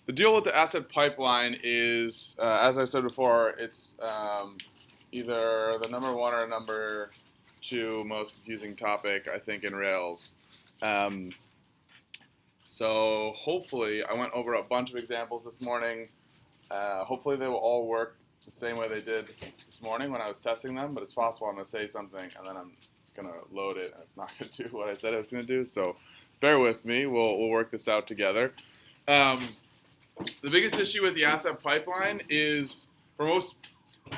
The deal with the asset pipeline is, as I said before, it's either the number one or number two most confusing topic, I think, in Rails. Um, so hopefully, I went over a bunch of examples this morning. Hopefully, they will all work the same way they did this morning when I was testing them, but it's possible I'm going to say something and then I'm going to load it and it's not going to do what I said I was going to do. So bear with me. We'll work this out together. The biggest issue with the asset pipeline is, for most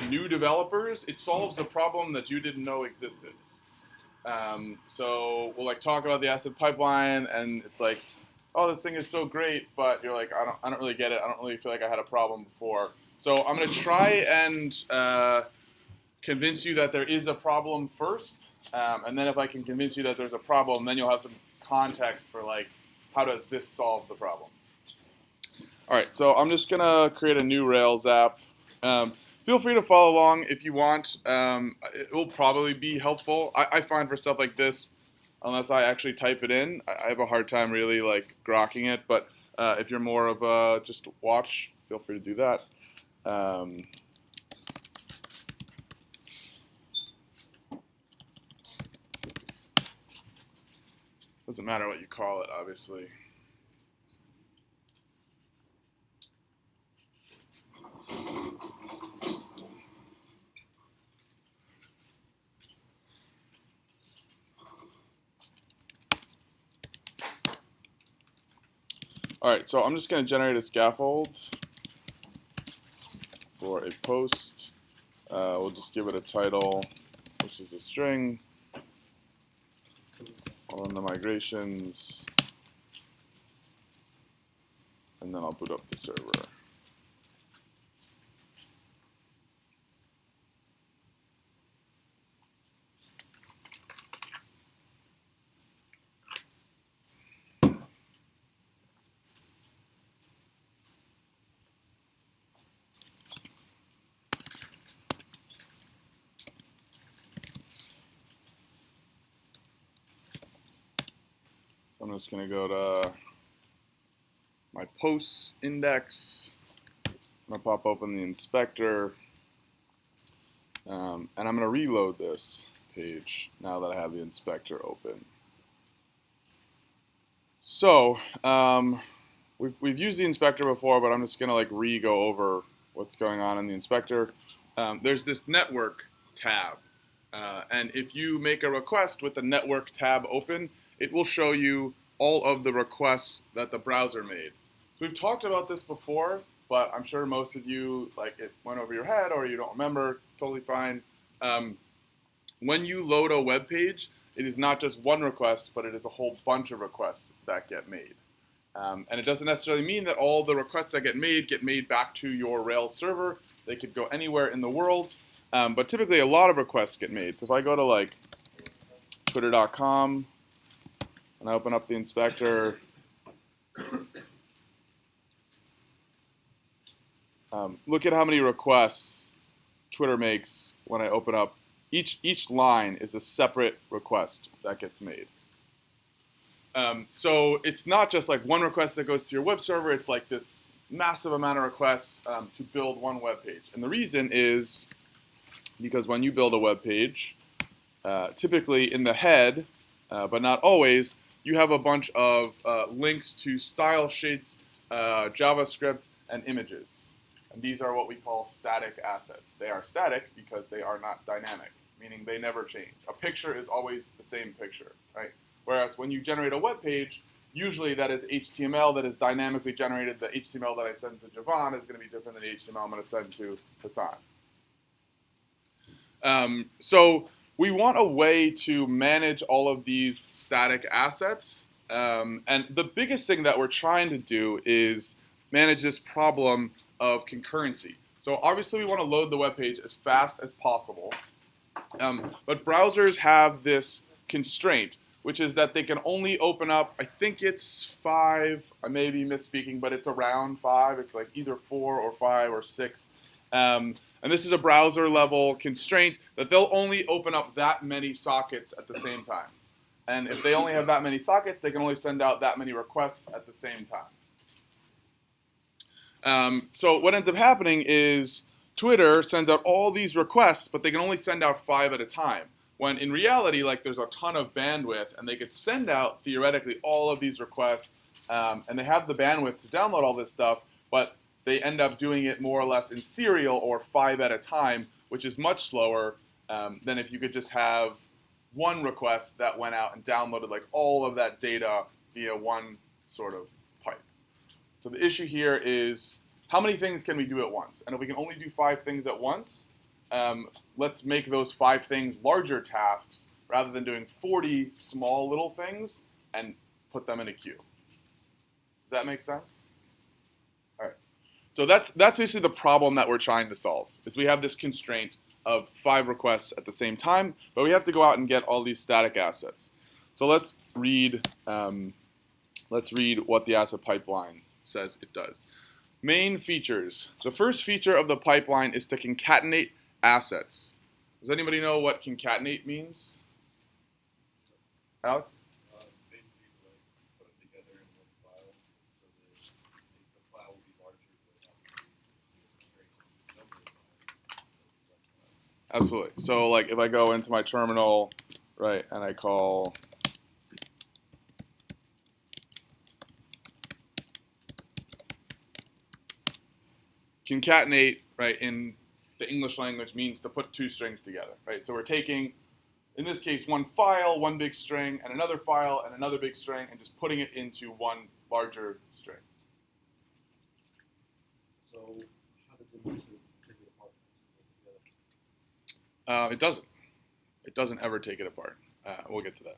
new developers, it solves a problem that you didn't know existed. So we'll talk about the asset pipeline, and it's like, oh, this thing is so great, but you're like, I don't really get it. I don't really feel like I had a problem before. So I'm gonna try and convince you that there is a problem first, and then if I can convince you that there's a problem, then you'll have some context for how does this solve the problem. All right, so I'm just gonna create a new Rails app. Feel free to follow along if you want. It will probably be helpful. I find for stuff like this, unless I actually type it in, I have a hard time really grokking it. But if you're more of a just watch, feel free to do that. Doesn't matter what you call it, obviously. All right, so I'm just going to generate a scaffold for a post. We'll just give it a title, which is a string. I'll run the migrations, and then I'll boot up the server. I'm just going to go to my posts index. I'm going to pop open the inspector. And I'm going to reload this page now that I have the inspector open. So we've used the inspector before, but I'm just going to re-go over what's going on in the inspector. There's this network tab. And if you make a request with the network tab open, it will show you all of the requests that the browser made. So we've talked about this before, but I'm sure most of you, it went over your head or you don't remember, totally fine. When you load a web page, it is not just one request, but it is a whole bunch of requests that get made. And it doesn't necessarily mean that all the requests that get made back to your Rails server. They could go anywhere in the world. But typically, a lot of requests get made. So if I go to twitter.com and I open up the inspector, look at how many requests Twitter makes when I open up. Each line is a separate request that gets made. So it's not just one request that goes to your web server. It's this massive amount of requests to build one web page. And the reason is because when you build a web page, typically in the head, but not always, you have a bunch of links to style sheets, JavaScript, and images. And these are what we call static assets. They are static because they are not dynamic, meaning they never change. A picture is always the same picture, right? Whereas when you generate a web page, usually that is HTML that is dynamically generated. The HTML that I send to Javon is going to be different than the HTML I'm going to send to Hassan. So we want a way to manage all of these static assets. And the biggest thing that we're trying to do is manage this problem of concurrency. So obviously we want to load the web page as fast as possible. But browsers have this constraint, which is that they can only open up, I think it's 5, I may be misspeaking, but it's around 5. It's either 4 or 5 or 6. And this is a browser level constraint that they'll only open up that many sockets at the same time. And if they only have that many sockets, they can only send out that many requests at the same time. So what ends up happening is Twitter sends out all these requests, but they can only send out 5 at a time. When in reality, like there's a ton of bandwidth, and they could send out theoretically all of these requests, and they have the bandwidth to download all this stuff, but they end up doing it more or less in serial or 5 at a time, which is much slower than if you could just have one request that went out and downloaded like all of that data via one sort of pipe. So the issue here is how many things can we do at once? And if we can only do 5 things at once, let's make those 5 things larger tasks rather than doing 40 small little things and put them in a queue. Does that make sense? All right. So that's basically the problem that we're trying to solve, is we have this constraint of 5 requests at the same time, but we have to go out and get all these static assets. So let's read what the asset pipeline says it does. Main features. The first feature of the pipeline is to concatenate assets. Does anybody know what concatenate means? Alex? Basically, like, put them together in one file so that the file will be larger, but not number of files. Absolutely. So like if I go into my terminal, right, and I call concatenate, right, in the English language means to put 2 strings together, right? So we're taking, in this case, one file, one big string, and another file, and another big string, and just putting it into one larger string. So how does it work to take it apart once it's all together? It doesn't. It doesn't ever take it apart. We'll get to that.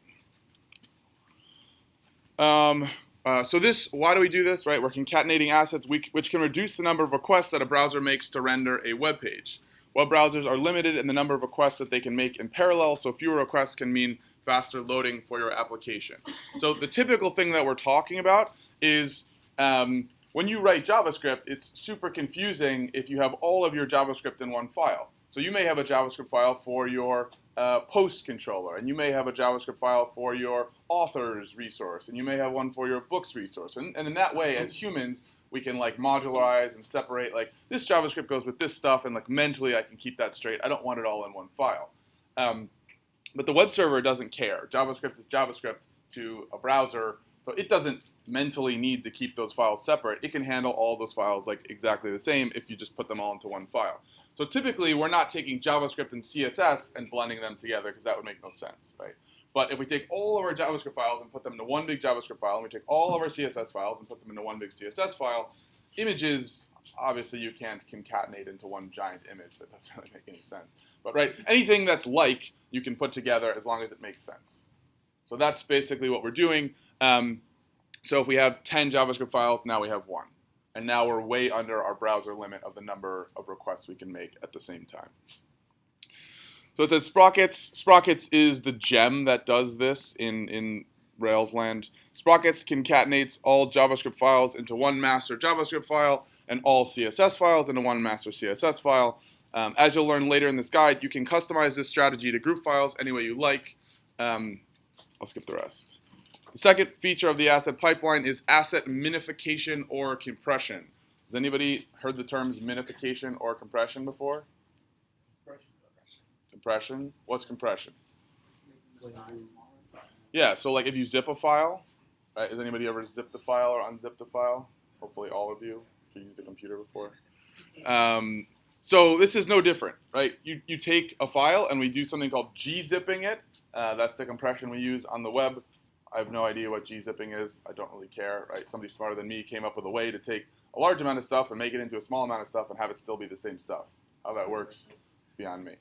So why do we do this, right? We're concatenating assets which can reduce the number of requests that a browser makes to render a web page. Web browsers are limited in the number of requests that they can make in parallel, so fewer requests can mean faster loading for your application. So the typical thing that we're talking about is when you write JavaScript, it's super confusing if you have all of your JavaScript in one file. So you may have a JavaScript file for your post controller, and you may have a JavaScript file for your authors resource, and you may have one for your books resource. And in that way, as humans, we can like modularize and separate, like this JavaScript goes with this stuff, and like mentally I can keep that straight. I don't want it all in one file. But the web server doesn't care. JavaScript is JavaScript to a browser, so it doesn't mentally need to keep those files separate. It can handle all those files like exactly the same if you just put them all into one file. So typically, we're not taking JavaScript and CSS and blending them together because that would make no sense, right? But if we take all of our JavaScript files and put them into one big JavaScript file, and we take all of our CSS files and put them into one big CSS file, images, obviously you can't concatenate into one giant image. That doesn't really make any sense. But right, anything that's like, you can put together as long as it makes sense. So that's basically what we're doing. So if we have 10 JavaScript files, now we have 1. And now we're way under our browser limit of the number of requests we can make at the same time. So it says Sprockets. Sprockets is the gem that does this in Rails land. Sprockets concatenates all JavaScript files into one master JavaScript file and all CSS files into one master CSS file. As you'll learn later in this guide, you can customize this strategy to group files any way you like. I'll skip the rest. The second feature of the asset pipeline is asset minification or compression. Has anybody heard the terms minification or compression before? Compression? What's compression? Yeah, so like if you zip a file, right? Has anybody ever zipped a file or unzipped a file? Hopefully all of you, if you used a computer before. So this is no different, right? You take a file and we do something called gzipping it. That's the compression we use on the web. I have no idea what gzipping is. I don't really care, right? Somebody smarter than me came up with a way to take a large amount of stuff and make it into a small amount of stuff and have it still be the same stuff. How that works, it's beyond me.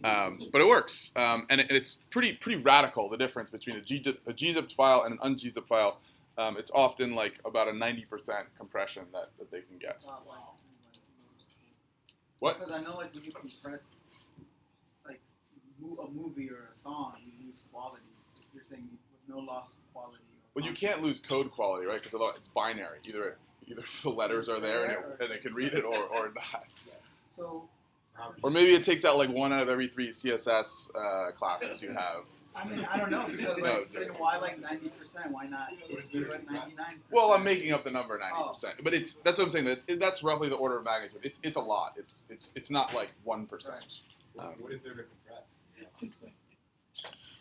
But it works, and it's pretty radical, the difference between a gzipped file and an ungzipped file. It's often like about a 90% compression that they can get. What? Because I know like when you compress like a movie or a song, you lose quality. You're saying with no loss of quality. Well, you can't lose code quality, right? Because it's binary. Either the letters are there and it can read it, or not. Yeah. So. Or maybe it takes out like 1 out of every 3 CSS classes you have. I mean, I don't know because No, like, then why like 90%? Why not do it 99%? Well, I'm making up the number 90%, but that's what I'm saying. That's roughly the order of magnitude. It's a lot. It's not like 1%. What is there to compress?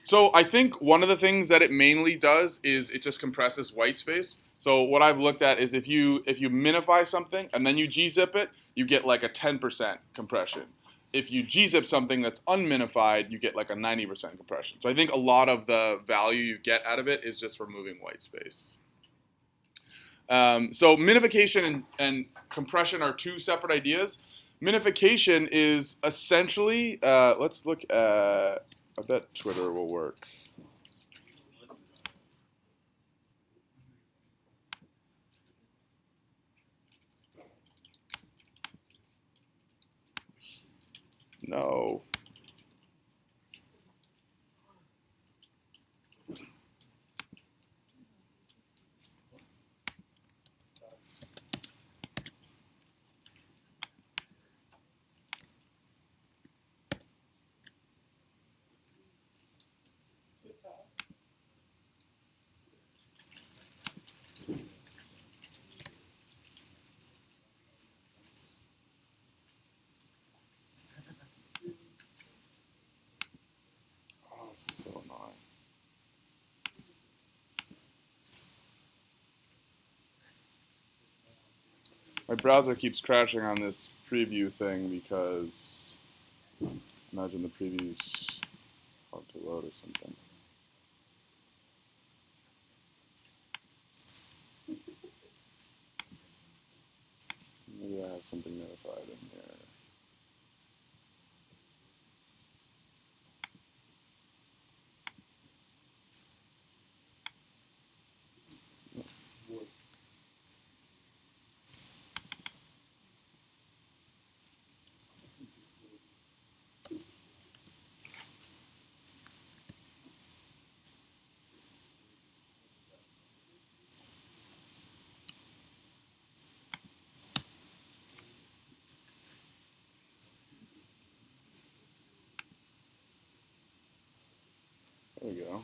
So I think one of the things that it mainly does is it just compresses white space. So what I've looked at is if you minify something and then you gzip it, you get like a 10% compression. If you gzip something that's unminified, you get like a 90% compression. So I think a lot of the value you get out of it is just removing white space. So minification and compression are two separate ideas. Minification is essentially, let's look at, I bet Twitter will work. No. Oh, this is so annoying. My browser keeps crashing on this preview thing because imagine the preview's hard to load or something. Maybe I have something notified in here. There we go.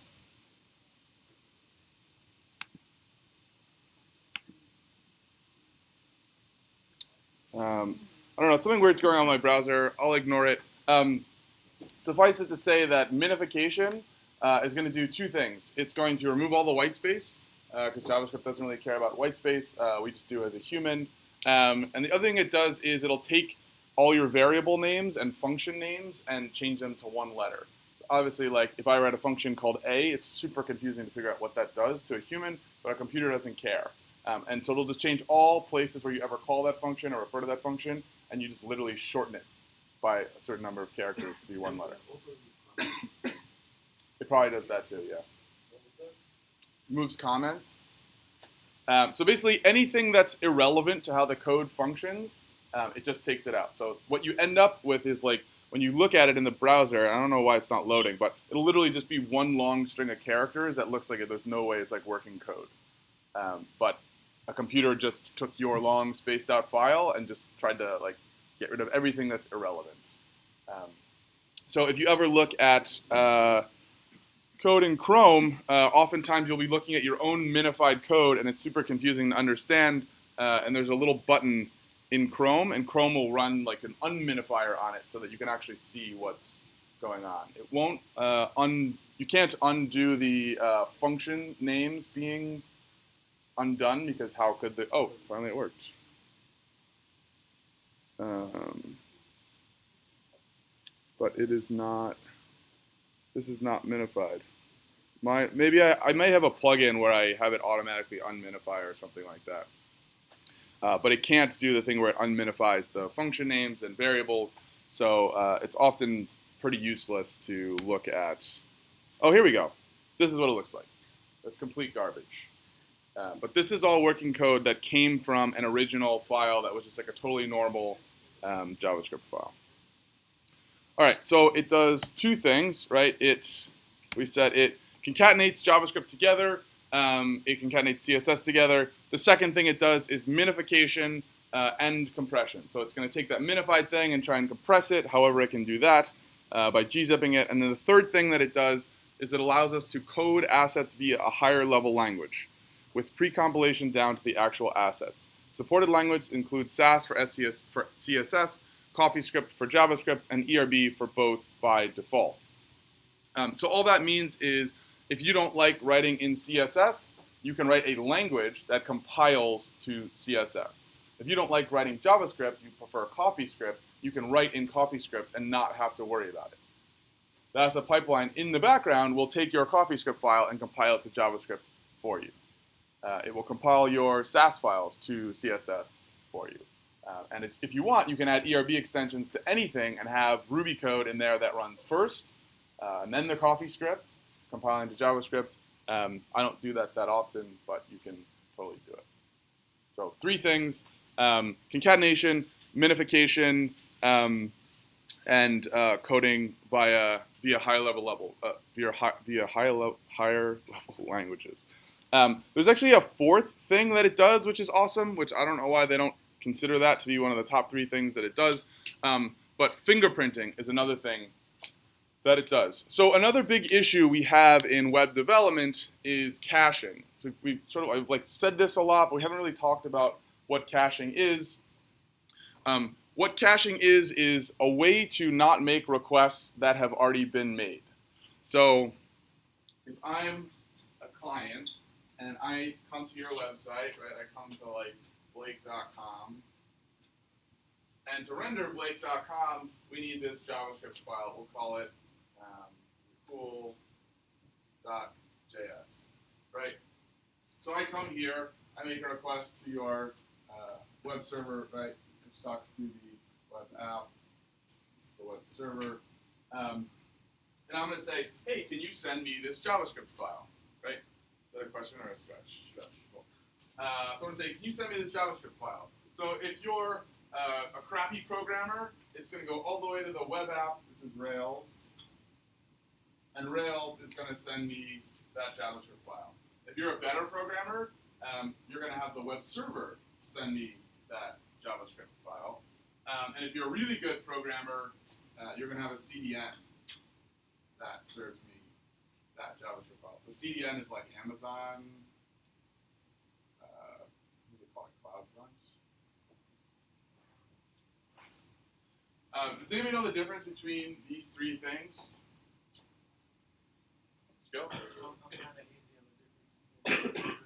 I don't know, something weird's going on in my browser. I'll ignore it. Suffice it to say that minification is going to do two things. It's going to remove all the white space, because JavaScript doesn't really care about white space. We just do as a human. And the other thing it does is it'll take all your variable names and function names and change them to one letter. So obviously, like if I write a function called a, it's super confusing to figure out what that does to a human, but a computer doesn't care. And so it'll just change all places where you ever call that function or refer to that function, and you just literally shorten it by a certain number of characters to be one letter. It probably does that too, yeah. Moves comments. So basically anything that's irrelevant to how the code functions, it just takes it out. So what you end up with is like, when you look at it in the browser, I don't know why it's not loading, but it'll literally just be one long string of characters that looks like there's no way it's like working code. But a computer just took your long spaced out file and just tried to like get rid of everything that's irrelevant. So if you ever look at code in Chrome, oftentimes you'll be looking at your own minified code and it's super confusing to understand. And there's a little button in Chrome, and Chrome will run like an unminifier on it so that you can actually see what's going on. It won't you can't undo the function names being undone, because how could the, oh, finally it worked. But it is not, this is not minified. Maybe I may have a plugin where I have it automatically unminify or something like that. But it can't do the thing where it unminifies the function names and variables, so it's often pretty useless to look at. Oh, here we go. This is what it looks like. That's complete garbage. But this is all working code that came from an original file that was just like a totally normal JavaScript file. All right, so it does two things, right? We said it concatenates JavaScript together. It concatenates CSS together. The second thing it does is minification and compression. So it's going to take that minified thing and try and compress it, however it can do that, by gzipping it. And then the third thing that it does is it allows us to code assets via a higher level language, with pre-compilation down to the actual assets. Supported language includes Sass for CSS, CoffeeScript for JavaScript, and ERB for both by default. So all that means is if you don't like writing in CSS, you can write a language that compiles to CSS. If you don't like writing JavaScript, you prefer CoffeeScript, you can write in CoffeeScript and not have to worry about it. That's a pipeline in the background will take your CoffeeScript file and compile it to JavaScript for you. It will compile your Sass files to CSS for you. And if you want, you can add ERB extensions to anything and have Ruby code in there that runs first, and then the CoffeeScript, compiling to JavaScript. I don't do that often, but you can totally do it. So 3 things: concatenation, minification, and coding via higher level languages. There's actually a 4th thing that it does, which is awesome, which I don't know why they don't consider that to be one of the top 3 things that it does. But fingerprinting is another thing that it does. So another big issue we have in web development is caching. So I've said this a lot, but we haven't really talked about what caching is. What caching is a way to not make requests that have already been made. So if I'm a client and I come to your website, right? I come to like Blake.com, and to render Blake.com, we need this JavaScript file. We'll call it cool.js, right? So I come here, I make a request to your web server, right? Which talks to the web app, the web server, and I'm going to say, hey, can you send me this JavaScript file, right? Is that a question or a stretch? Stretch. Cool. So I'm going to say, can you send me this JavaScript file? So if you're a crappy programmer, it's going to go all the way to the web app. This is Rails. And Rails is going to send me that JavaScript file. If you're a better programmer, you're going to have the web server send me that JavaScript file. And if you're a really good programmer, you're going to have a CDN that serves me that JavaScript file. So CDN is like Amazon, what do they call it, CloudFront? Does anybody know the difference between these 3 things? Let's go. I'm kind of easy on the difference.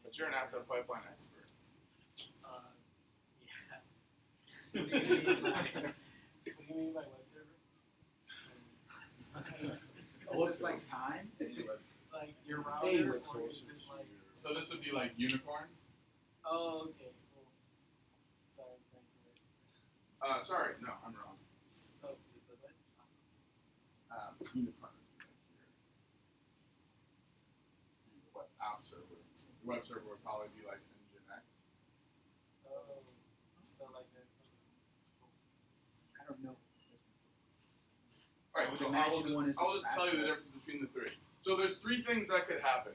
But you're an asset pipeline expert. Yeah. What do you mean by web server? Just like time? Like your router, or is it like? So this would be like Unicorn. Oh, okay, cool. Sorry, thank you. Sorry, no, I'm wrong. Oh, is it that? Unicorn. The web app server. The web server would probably be like Nginx. Oh, so like that. I don't know. All right, so I'll just tell you the difference between the 3. So there's 3 things that could happen.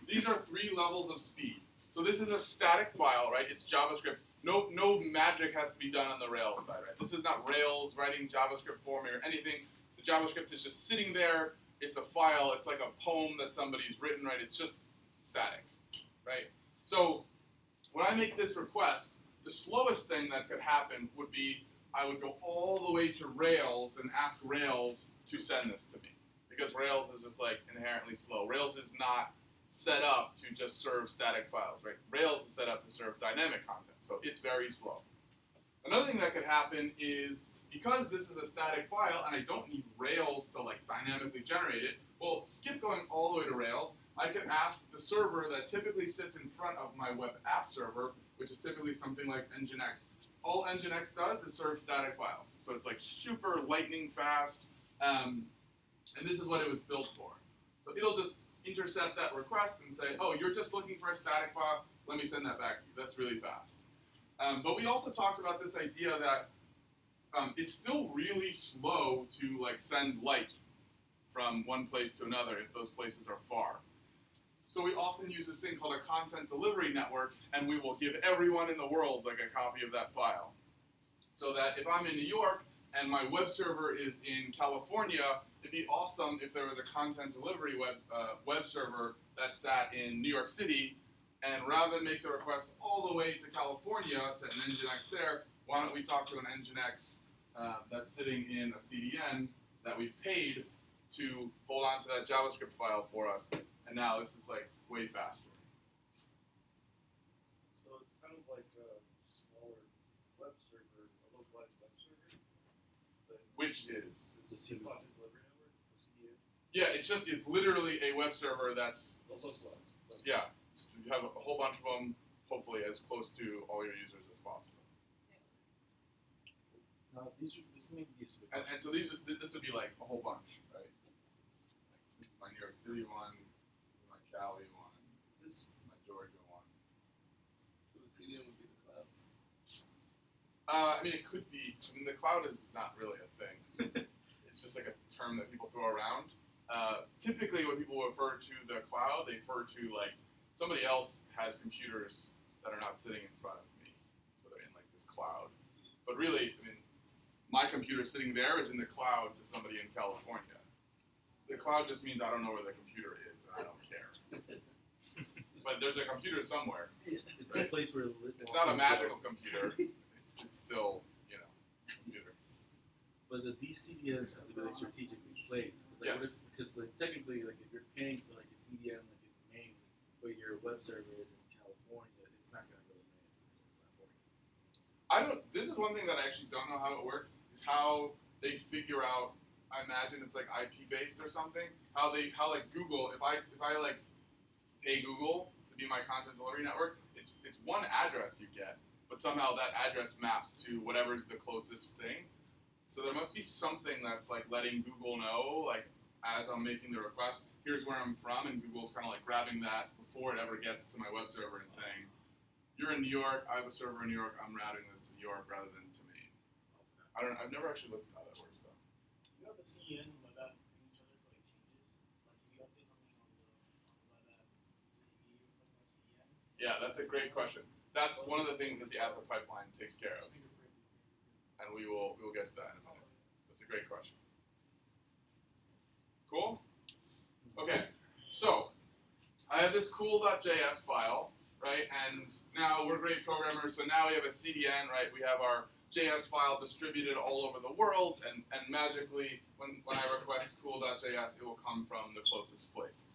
These are 3 levels of speed. So this is a static file, right? It's JavaScript. No magic has to be done on the Rails side, right? This is not Rails writing JavaScript for me or anything. The JavaScript is just sitting there. It's a file. It's like a poem that somebody's written, right? It's just static, right? So when I make this request, the slowest thing that could happen would be I would go all the way to Rails and ask Rails to send this to me, because Rails is just like inherently slow. Rails is not set up to just serve static files, right? Rails is set up to serve dynamic content, so it's very slow. Another thing that could happen is, because this is a static file and I don't need Rails to like dynamically generate it, well, skip going all the way to Rails. I could ask the server that typically sits in front of my web app server, which is typically something like Nginx. All Nginx does is serve static files. So it's like super lightning fast, and this is what it was built for. So it'll just intercept that request and say, oh, you're just looking for a static file, let me send that back to you. That's really fast. But we also talked about this idea that it's still really slow to like send light from one place to another if those places are far. So we often use this thing called a content delivery network, and we will give everyone in the world like a copy of that file. So that if I'm in New York and my web server is in California, it'd be awesome if there was a content delivery web server that sat in New York City, and rather than make the request all the way to California to an Nginx there, why don't we talk to an Nginx that's sitting in a CDN that we've paid to hold on to that JavaScript file for us, and now this is like way faster. So it's kind of like a smaller web server, a localized web server. Which is? The content delivery network, the CDN. Yeah, it's literally a web server that's, Localized. yeah, you have a whole bunch of them, hopefully as close to all your users as possible. This may be useful. And so this would be like a whole bunch, right? This is my New York City one, this is my Cali one, this is my Georgia one. So the CDN would be the cloud. I mean, it could be. I mean, the cloud is not really a thing. It's just like a term that people throw around. Typically, when people refer to the cloud, they refer to like somebody else has computers that are not sitting in front of me, so they're in like this cloud. But really, I mean, my computer sitting there is in the cloud to somebody in California. The cloud just means I don't know where the computer is, and I don't care. But there's a computer somewhere. It's the place where It's not a magical computer. It's still, you know, a computer. But these CDNs have to be like strategically placed. Yes. Because like technically, like if you're paying for like a CDN like in Maine, but your web server is in California, it's not gonna go to Maine. It's gonna go to California. This is one thing that I actually don't know how it works. Is how they figure out. I imagine it's like IP based or something. How like Google. If I like pay Google to be my content delivery network, it's one address you get, but somehow that address maps to whatever's the closest thing. So there must be something that's like letting Google know, like as I'm making the request, here's where I'm from, and Google's kind of like grabbing that before it ever gets to my web server and saying, you're in New York, I have a server in New York, I'm routing this to New York rather than to Maine. I've never actually looked at how that works though. You know the CN and web app ping each other for like changes? Like if you update something on the web app, is it immediate from the CN? Yeah, that's a great question. That's one of the things that the asset pipeline takes care of, and we will get to that in a moment. That's a great question. Cool? Okay, so I have this cool.js file, right? And now we're great programmers, so now we have a CDN, right? We have our JS file distributed all over the world, and magically, when I request cool.js, it will come from the closest place.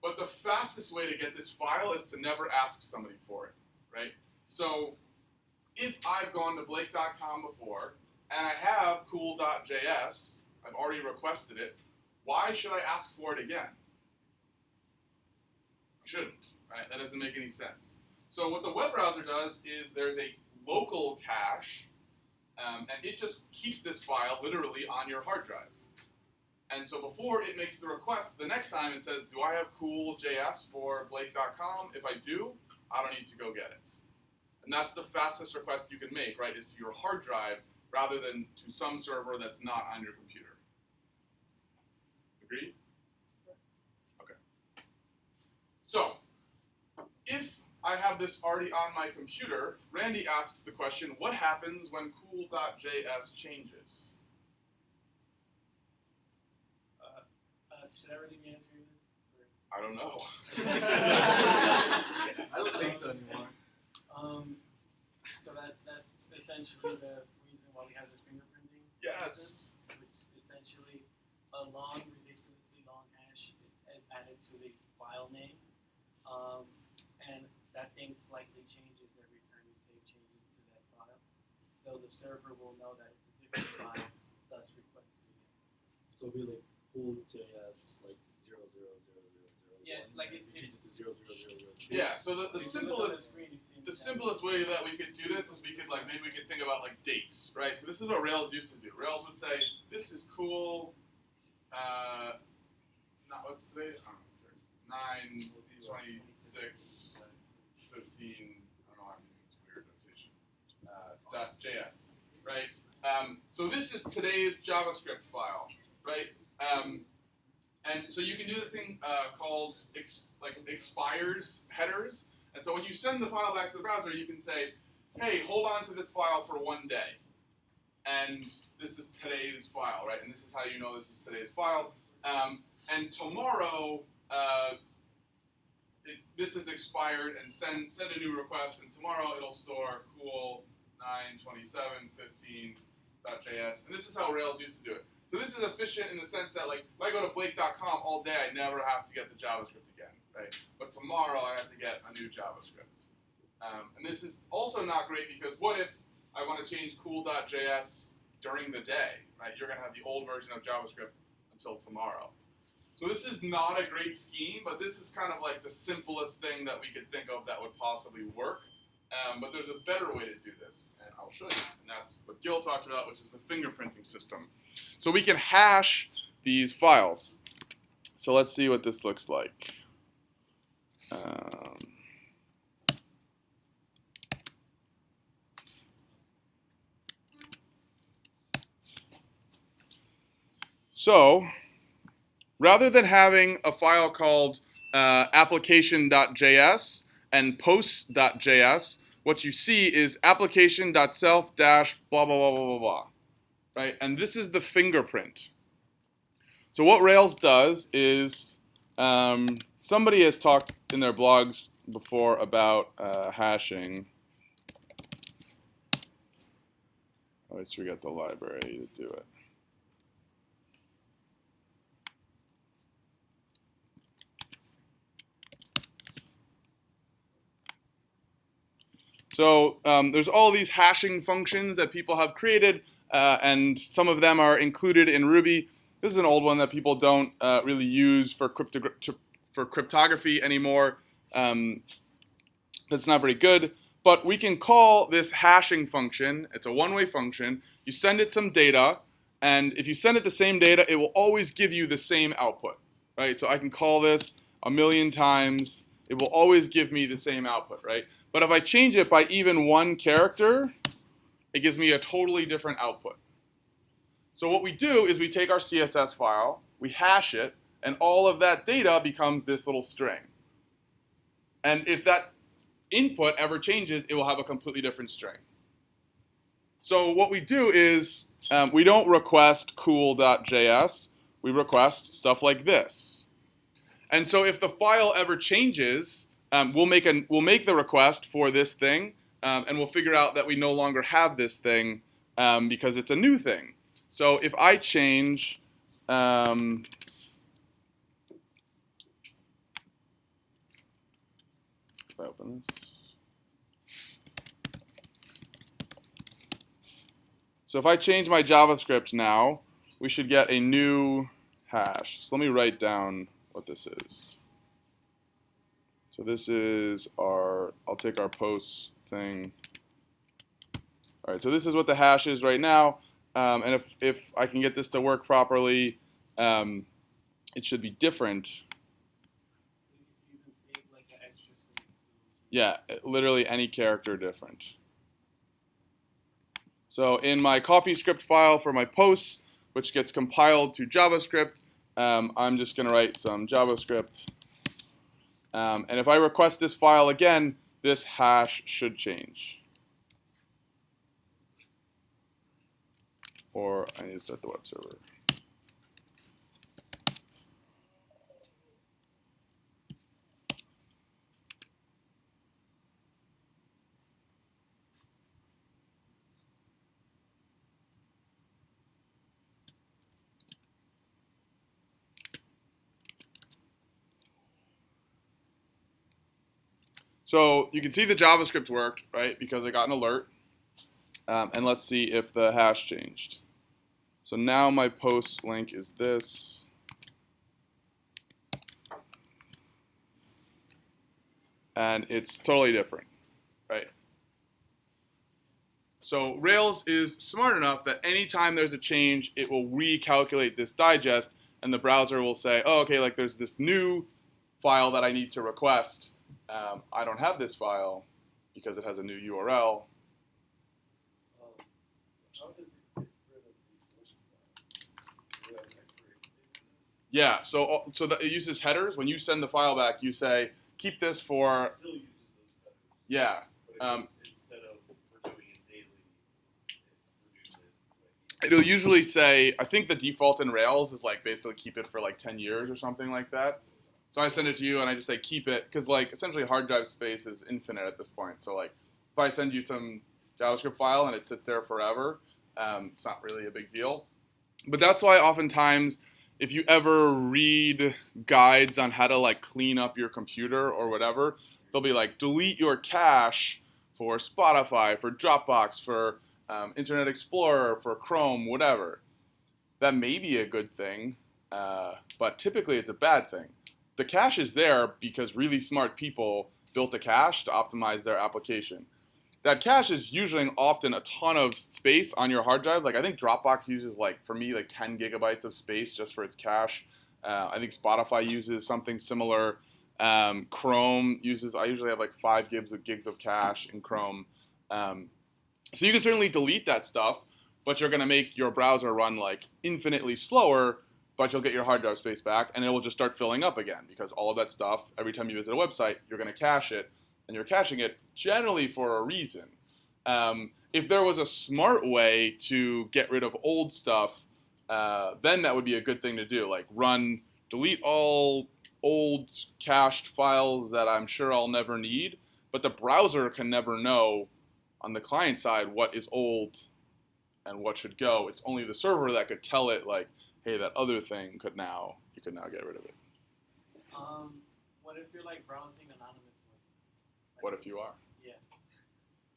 But the fastest way to get this file is to never ask somebody for it, right? So if I've gone to Blake.com before, and I have cool.js, I've already requested it, why should I ask for it again? I shouldn't, right? That doesn't make any sense. So what the web browser does is there's a local cache, and it just keeps this file literally on your hard drive. And so before it makes the request, the next time it says, do I have cool.js for Blake.com? If I do, I don't need to go get it. And that's the fastest request you can make, right, is to your hard drive rather than to some server that's not on your computer. Agreed? Okay. So, if I have this already on my computer, Randy asks the question, what happens when cool.js changes? Should I already be answering this? I don't know. I don't think so anymore. So that's essentially the reason why we have the fingerprinting. Yes. System, which essentially a long, ridiculously long hash is added to the file name, and that thing slightly changes every time you save changes to that file. So the server will know that it's a different file, thus requesting it. So it'll be like cool.js like 0000001. Yeah, like you change it to 00002. Yeah, so the If you look on the simplest screen, you see the simplest way that we could do this is we could maybe we could think about like dates, right? So this is what Rails used to do. Rails would say, this is cool, what's today? 9, 26, 15, I don't know why I'm using this weird notation, .js, right? So this is today's JavaScript file, right? And so you can do this thing called expires headers. And so when you send the file back to the browser, you can say, hey, hold on to this file for 1 day. and this is today's file, right? And this is how you know this is today's file. And tomorrow, this is expired, and send a new request, and tomorrow it'll store cool 9.27.15.js, and this is how Rails used to do it. So this is efficient in the sense that, like, if I go to blake.com all day, I never have to get the JavaScript again, right? But tomorrow I have to get a new JavaScript. And this is also not great because what if I want to change cool.js during the day, right? You're going to have the old version of JavaScript until tomorrow. So this is not a great scheme, but this is kind of like the simplest thing that we could think of that would possibly work. But there's a better way to do this, and I'll show you. And that's what Gil talked about, which is the fingerprinting system. So we can hash these files. So let's see what this looks like. So rather than having a file called application.js and posts.js, what you see is application.self dash blah, blah, blah, blah, blah, blah, right? And this is the fingerprint. So what Rails does is, somebody has talked in their blogs before about hashing. I always forget the library to do it. So there's all these hashing functions that people have created, and some of them are included in Ruby. This is an old one that people don't really use for cryptography anymore. It's not very good, but we can call this hashing function. It's a one-way function. You send it some data, and if you send it the same data, it will always give you the same output, right? So I can call this 1,000,000 times. It will always give me the same output, right? But if I change it by even one character, it gives me a totally different output. So what we do is we take our CSS file, we hash it, and all of that data becomes this little string. And if that input ever changes, it will have a completely different string. So what we do is we don't request cool.js, we request stuff like this. And so if the file ever changes, we'll make the request for this thing, and we'll figure out that we no longer have this thing because it's a new thing. So if I change, if I open this. So if I change my JavaScript now, we should get a new hash. So let me write down what this is. So this is I'll take our post thing. All right, so this is what the hash is right now. And if I can get this to work properly, it should be different. You can save like an extra space. Yeah, literally any character different. So in my CoffeeScript file for my posts, which gets compiled to JavaScript, I'm just going to write some JavaScript. And if I request this file again, this hash should change. Or I need to start the web server. So you can see the JavaScript worked, right? Because I got an alert. And let's see if the hash changed. So now my post link is this. And it's totally different, right? So Rails is smart enough that anytime there's a change, it will recalculate this digest, and the browser will say, oh, okay, like there's this new file that I need to request. I don't have this file because it has a new URL. How does it get rid of the ocean file? Do you have an expiration date? Yeah, so it uses headers. When you send the file back, you say, keep this for, It still uses those headers. yeah. But instead of we're doing it daily, it reduces it. it'll usually say, I think the default in Rails is like basically keep it for like 10 years or something like that. So I send it to you and I just say keep it, because like essentially hard drive space is infinite at this point. So like if I send you some JavaScript file and it sits there forever, it's not really a big deal. But that's why oftentimes if you ever read guides on how to like clean up your computer or whatever, they'll be like delete your cache for Spotify, for Dropbox, for Internet Explorer, for Chrome, whatever. That may be a good thing, but typically it's a bad thing. The cache is there because really smart people built a cache to optimize their application. That cache is usually often a ton of space on your hard drive. Like I think Dropbox uses like, for me, like 10 gigabytes of space just for its cache. I think Spotify uses something similar. Chrome uses, I usually have like 5 gigs of cache in Chrome. So you can certainly delete that stuff, but you're going to make your browser run like infinitely slower, but you'll get your hard drive space back and it will just start filling up again, because all of that stuff, every time you visit a website, you're going to cache it, and you're caching it generally for a reason. If there was a smart way to get rid of old stuff, then that would be a good thing to do, like delete all old cached files that I'm sure I'll never need, but the browser can never know on the client side what is old and what should go. It's only the server that could tell it like, hey, that other thing you could now get rid of it. What if you're like browsing anonymously? Like, What if you are? Yeah.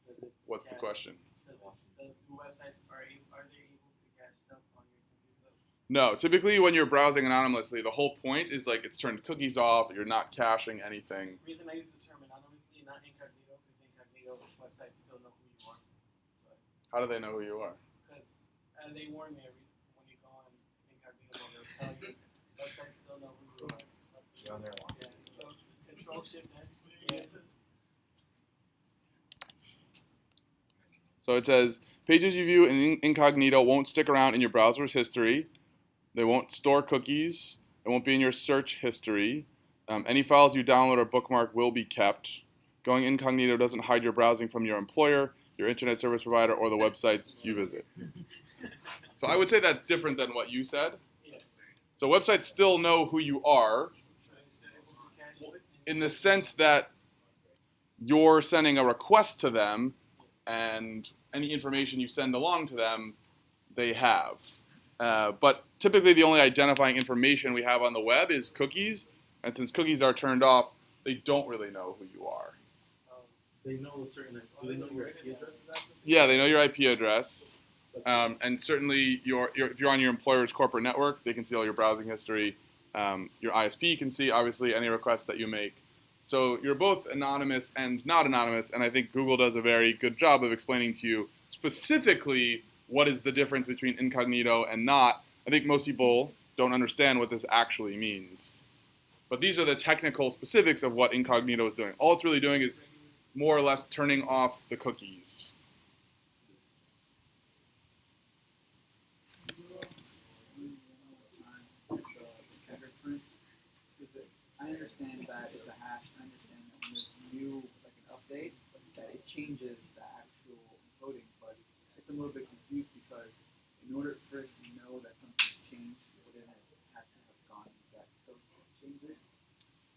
Does it What's the cache- question? Do websites are they able to cache stuff on your computer? No, typically when you're browsing anonymously, the whole point is like it's turned cookies off, you're not caching anything. The reason I use the term anonymously, not incognito, because incognito websites still know who you are. But How do they know who you are? because they warn me when you go on incognito, they'll tell you websites still know who you are. You're on there lost. Yeah. So control shift N. Yeah. So it says, pages you view in incognito won't stick around in your browser's history. They won't store cookies. It won't be in your search history. Any files you download or bookmark will be kept. Going incognito doesn't hide your browsing from your employer, your internet service provider, or the websites you visit. So I would say that's different than what you said. Yeah. So websites still know who you are So you're still able to cache it. in the sense that you're sending a request to them, and any information you send along to them, they have. But typically the only identifying information we have on the web is cookies, and since cookies are turned off, they don't really know who you are. They know a certain. Do they know your IP address? Is that the same? Yeah, they know your IP address, and certainly if you're on your employer's corporate network, they can see all your browsing history. Your ISP can see, obviously, any requests that you make. So you're both anonymous and not anonymous, and I think Google does a very good job of explaining to you specifically what is the difference between incognito and not. I think most people don't understand what this actually means. But these are the technical specifics of what incognito is doing. All it's really doing is more or less turning off the cookies. I understand that it's a hash. I understand that when there's new, like an update, that it changes the actual encoding. But it's a little bit confused because in order for it to know that something's changed, wouldn't it have to have gone to that code to change it?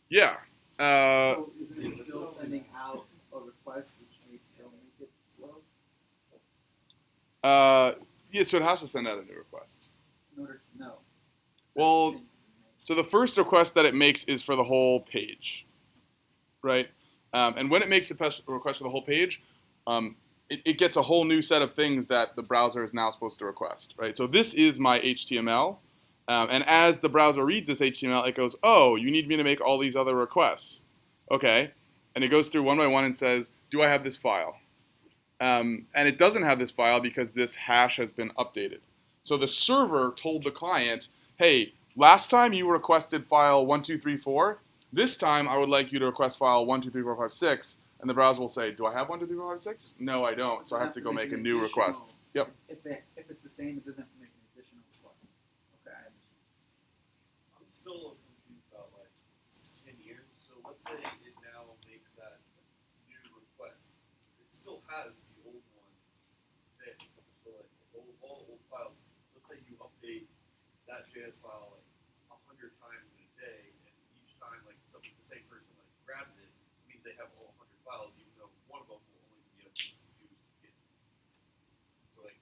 Yeah. So isn't it still sending out a request, which may still make it slow Yeah, so it has to send out a new request. in order to know? Well, so the first request that it makes is for the whole page, right? And when it makes a request for the whole page, it gets a whole new set of things that the browser is now supposed to request, right? So this is my HTML, and as the browser reads this HTML, it goes, oh, you need me to make all these other requests. Okay, and it goes through one by one and says, do I have this file? And it doesn't have this file because this hash has been updated. So the server told the client, hey, last time you requested file 1234, this time I would like you to request file 123456, and the browser will say, do I have 123456? No, I don't, so I have to go make a new request. Yep. If it's the same, it doesn't have to make an additional request. Okay, I understand. I'm still a little confused about like 10 years. So let's say it now makes that new request. It still has the old one there. So like all the old files update that JS file like 100 times in a day, and each time like the same person like grabs it, it means they have all 100 files, even though one of them will only be able to use Git. So like,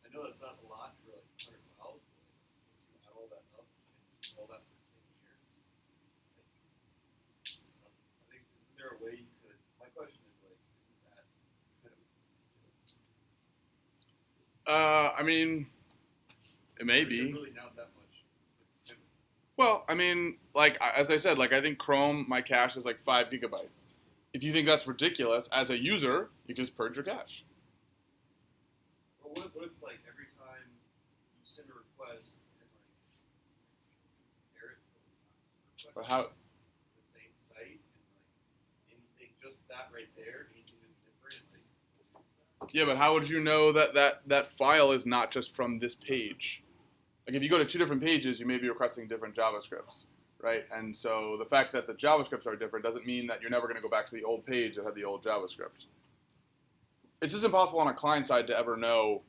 I know that's not a lot for like 100 files, but like, since you add all that up and do all that for 10 years, like, I think isn't there a way you could? My question is like, isn't that kind of ridiculous? I mean, it may Or is it be. really not that much. Like, Well, I mean, like as I said, like I think Chrome, my cache is like 5 gigabytes. If you think that's ridiculous, as a user, you can just purge your cache. or what if like every time you send a request and like compare it to But how? the same site and like anything, just that right there, anything that's different, like Yeah, but how would you know that file is not just from this page? Like if you go to 2 different pages, you may be requesting different JavaScripts, right? And so the fact that the JavaScripts are different doesn't mean that you're never going to go back to the old page that had the old JavaScript. It's just impossible on a client side to ever know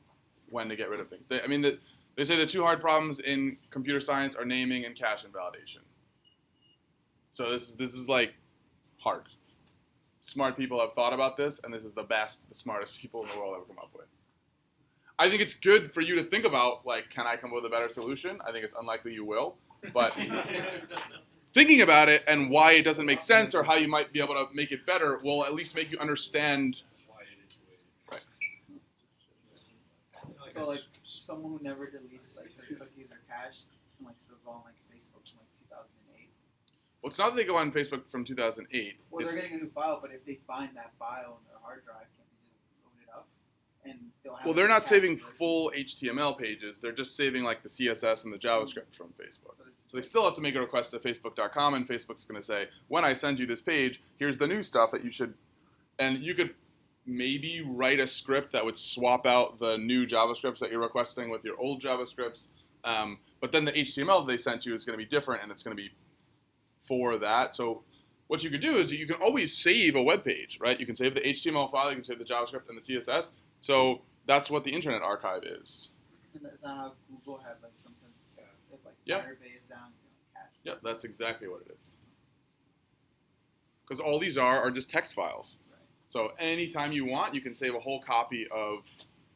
when to get rid of things. They say the 2 hard problems in computer science are naming and cache invalidation. So this is like hard. Smart people have thought about this, and this is the smartest people in the world ever come up with. I think it's good for you to think about, like, can I come up with a better solution? I think it's unlikely you will, but thinking about it and why it doesn't make sense or how you might be able to make it better will at least make you understand. why it is the way it is. Right. So like someone who never deletes like their cookies or cache and like still go on like Facebook from like 2008. Well, it's not that they go on Facebook from 2008. Well, It's- they're getting a new file, but if they find that file in their hard drive, can't they just load it up? And they'll have well, it they're in the not cache saving version. full HTML pages. They're just saving like the CSS and the JavaScript from Facebook. So they're just So they still have to make a request to Facebook.com, and Facebook's going to say, when I send you this page, here's the new stuff that you should. And you could maybe write a script that would swap out the new JavaScripts that you're requesting with your old JavaScripts. But then the HTML they sent you is going to be different, and it's going to be for that. So what you could do is you can always save a web page, right? You can save the HTML file, you can save the JavaScript and the CSS. So that's what the Internet Archive is. And that's not how Google has like sometimes if like Yeah. Firebase down, you know, cache. Yep, that's exactly what it is. Because all these are just text files. Right. So anytime you want, you can save a whole copy of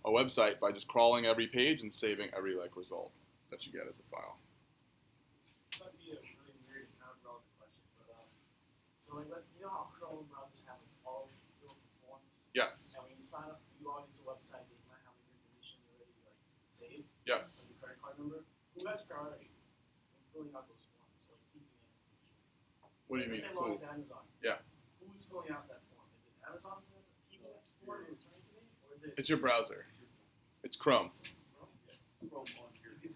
a website by just crawling every page and saving every like result that you get as a file. This might be a really weird and kind of relevant question, but so like, you know how Chrome browsers have like, all filled forms, Yes. and when you sign up, you log into a website, they might have your information already like saved, Yes. like your credit card number. Who has priority in filling out those forms or like keeping that information? What do you mean? Let's say log Cool. into Amazon. Yeah. Who's filling out that form? Is it Amazon keeping that form and returning to me, or is it It's your browser. It's Chrome. Chrome? Chrome on your you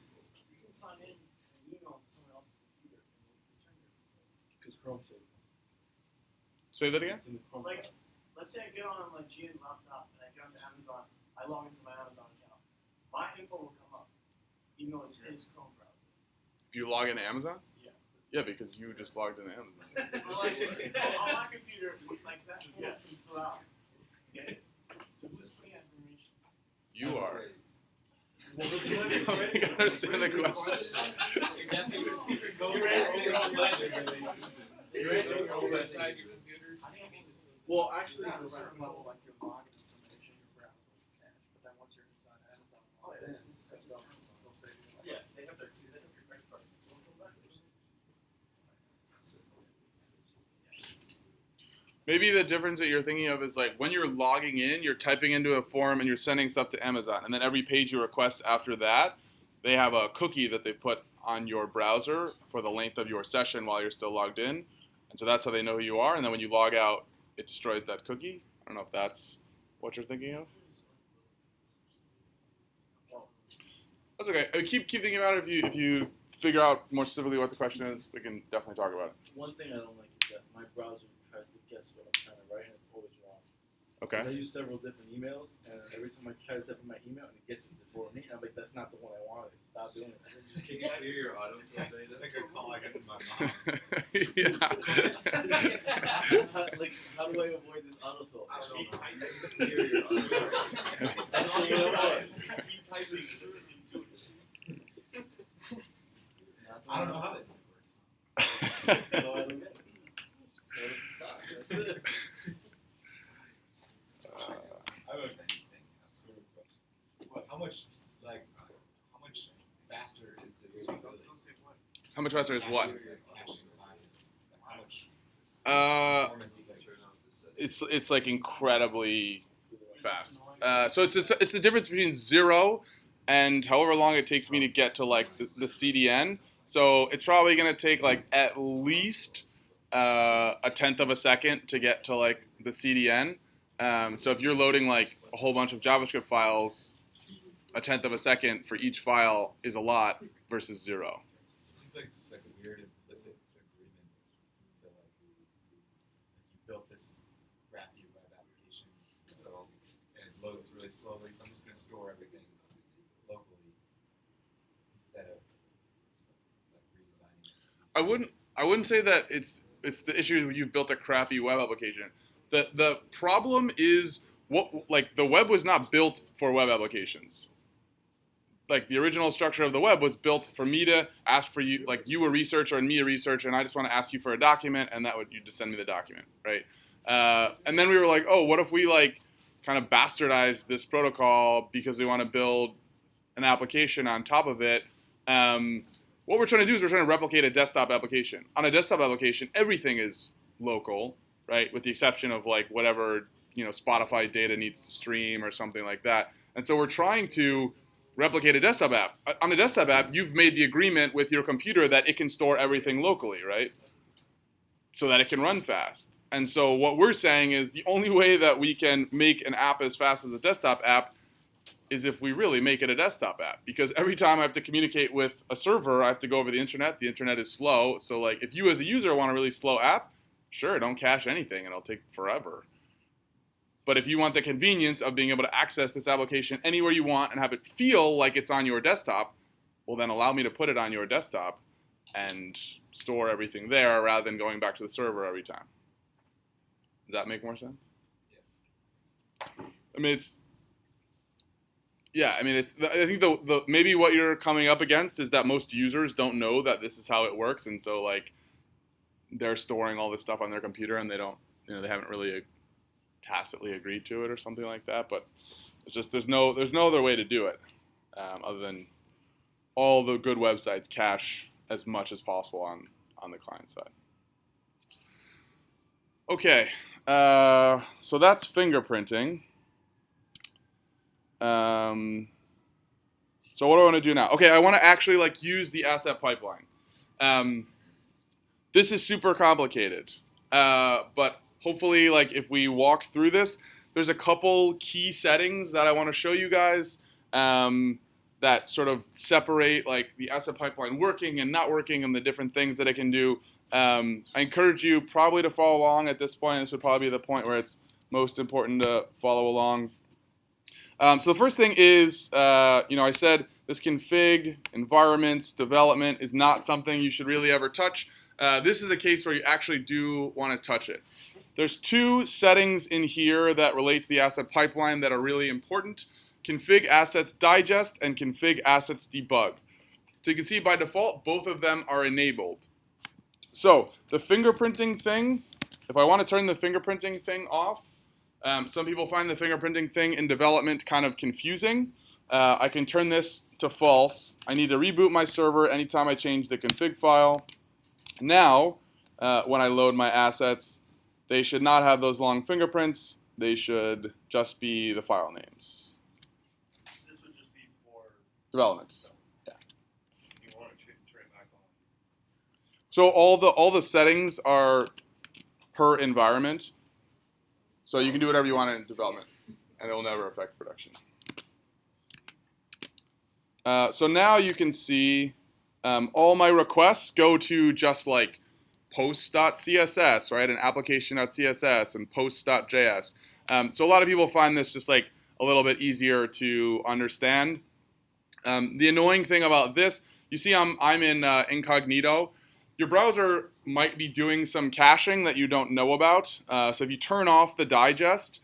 can sign in and email to someone else's computer and they'll return your Because Chrome saves them. Say that again? It's in the Chrome. Like, let's say I get on like Gian's laptop and I get onto Amazon, I log into my Amazon account. My info will come up, even though it's his Chrome browser. If you log into Amazon? Yeah. Yeah, because you just logged into Amazon. But like, on my computer, like that form can fill out. Get it? So who's putting that information? You are. I I don't think I understand the question. Well, actually, At a certain level, like your login information, your browser is cache, but then once you're inside Amazon, Oh, yeah, then that's they'll save you. Yeah, they have their credit card. Maybe the difference that you're thinking of is like when you're logging in, you're typing into a form and you're sending stuff to Amazon. And then every page you request after that, they have a cookie that they put on your browser for the length of your session while you're still logged in. And so that's how they know who you are. And then when you log out, it destroys that cookie. I don't know if that's what you're thinking of. That's okay. Keep thinking about it. If you figure out more specifically what the question is, we can definitely talk about it. one thing I don't like is that my browser tries to guess what I'm trying to write, and it's always wrong. 'Cause I Okay. use several different emails, and every time I try to type in my email, and it guesses it for me, and I'm like, that's not the one I wanted. Stop doing it. Can you clear your autofill thing? That's like a call I get from my mom. Like, how do I avoid this autofill? I don't know. How you clear your autofill. I don't know why. Keep typing through it. I don't know how that works. So I don't get it. Stop. That's it. I don't know anything. Sort of question. How much faster is this? Don't say what. How much faster is what? Caching files. How much performance? It's like incredibly fast. So it's the difference between 0 and however long it takes me to get to like the CDN. So it's probably gonna take like at least a tenth of a second to get to like the CDN. So if you're loading like a whole bunch of JavaScript files, a tenth of a second for each file is a lot versus 0. Seems like this is like a weird implicit agreement. So like you built this crappy web application, so it loads really slowly. So I'm just gonna store everything locally instead of like redesigning it. I wouldn't say that it's the issue you've built a crappy web application. The problem is the web was not built for web applications. Like the original structure of the web was built for me to ask for you, like you a researcher and me a researcher, and I just want to ask you for a document, and you just send me the document, right? And then we were like, oh, what if we like kind of bastardize this protocol because we want to build an application on top of it? What we're trying to do is we're trying to replicate a desktop application. On a desktop application, everything is local, right? With the exception of like whatever Spotify data needs to stream or something like that. And so we're trying to replicate a desktop app. On a desktop app, you've made the agreement with your computer that it can store everything locally, right? So that it can run fast. And so what we're saying is the only way that we can make an app as fast as a desktop app is if we really make it a desktop app. Because every time I have to communicate with a server, I have to go over the internet. The internet is slow. So like if you as a user want a really slow app, sure, don't cache anything and it'll take forever. But if you want the convenience of being able to access this application anywhere you want and have it feel like it's on your desktop, well then allow me to put it on your desktop and store everything there rather than going back to the server every time. Does that make more sense? I mean, I think the maybe what you're coming up against is that most users don't know that this is how it works, and so like they're storing all this stuff on their computer and they don't, they haven't really tacitly agreed to it or something like that. But it's just there's no other way to do it other than all the good websites cache as much as possible on the client side. Okay, so that's fingerprinting. So what do I want to do now? Okay, I want to actually like use the asset pipeline. This is super complicated, but hopefully like if we walk through this, there's a couple key settings that I want to show you guys that sort of separate like the asset pipeline working and not working and the different things that it can do. I encourage you probably to follow along at this point. This would probably be the point where it's most important to follow along. So the first thing is, I said this config, environments, development is not something you should really ever touch. This is a case where you actually do want to touch it. There's two settings in here that relate to the asset pipeline that are really important: config assets digest and config assets debug. So you can see by default, both of them are enabled. So the fingerprinting thing, if I want to turn the fingerprinting thing off, some people find the fingerprinting thing in development kind of confusing. I can turn this to false. I need to reboot my server anytime I change the config file. Now, when I load my assets, they should not have those long fingerprints. They should just be the file names. This would just be for Development. Yeah. you want to turn it back on. So all the settings are per environment. So you can do whatever you want in development, and it will never affect production. So now you can see all my requests go to just like posts.css, right, and application.css and posts.js. So a lot of people find this just like a little bit easier to understand. The annoying thing about this, you see I'm in incognito. Your browser might be doing some caching that you don't know about. So if you turn off the digest,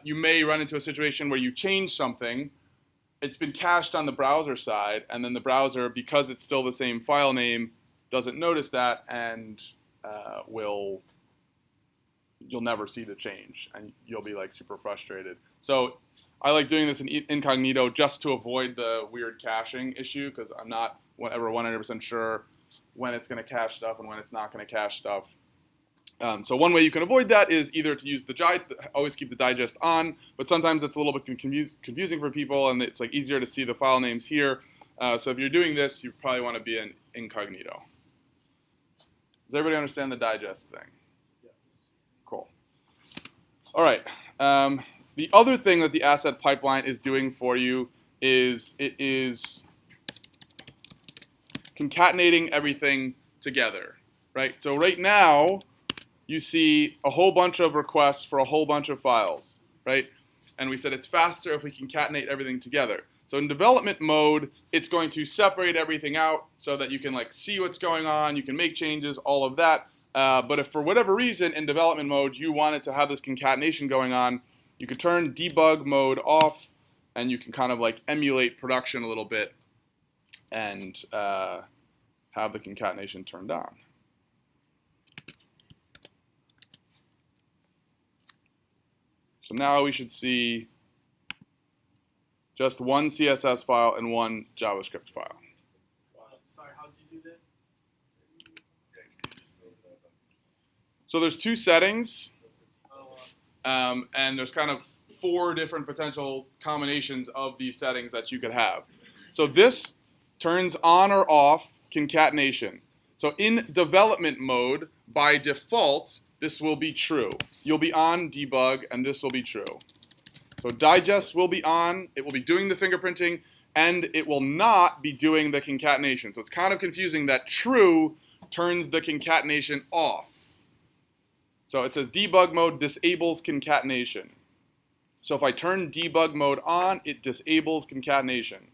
you may run into a situation where you change something it's been cached on the browser side, and then the browser, because it's still the same file name, doesn't notice that, and you'll never see the change, and you'll be like super frustrated. So I like doing this in incognito just to avoid the weird caching issue, because I'm not ever 100% sure when it's going to cache stuff and when it's not going to cache stuff. So one way you can avoid that is either to use always keep the digest on, but sometimes it's a little bit confusing for people, and it's like easier to see the file names here. So if you're doing this, you probably want to be in incognito. Does everybody understand the digest thing? Cool. All right. The other thing that the asset pipeline is doing for you is it is concatenating everything together, right? So right now, you see a whole bunch of requests for a whole bunch of files, right? And we said it's faster if we concatenate everything together. So in development mode, it's going to separate everything out so that you can like see what's going on, you can make changes, all of that. But if for whatever reason in development mode you wanted to have this concatenation going on, you could turn debug mode off, and you can kind of like emulate production a little bit and have the concatenation turned on. So now we should see just one CSS file and one JavaScript file. Sorry, how did you do that? So there's two settings, Oh, and there's kind of 4 different potential combinations of these settings that you could have. So this turns on or off concatenation. So in development mode, by default, this will be true. You'll be on debug, and this will be true. So digest will be on, it will be doing the fingerprinting, and it will not be doing the concatenation. So it's kind of confusing that true turns the concatenation off. So it says debug mode disables concatenation. So if I turn debug mode on, it disables concatenation.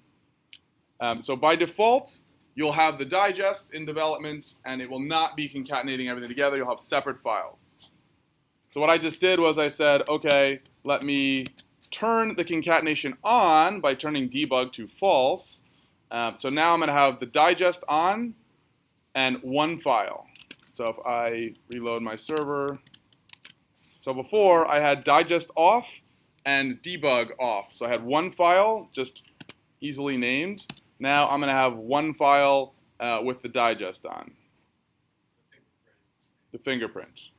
So by default, you'll have the digest in development, and it will not be concatenating everything together. You'll have separate files. So what I just did was I said, okay, let me turn the concatenation on by turning debug to false. So now I'm going to have the digest on and one file. So if I reload my server, so before I had digest off and debug off. So I had one file, just easily named. Now I'm going to have one file with the digest on, the fingerprint.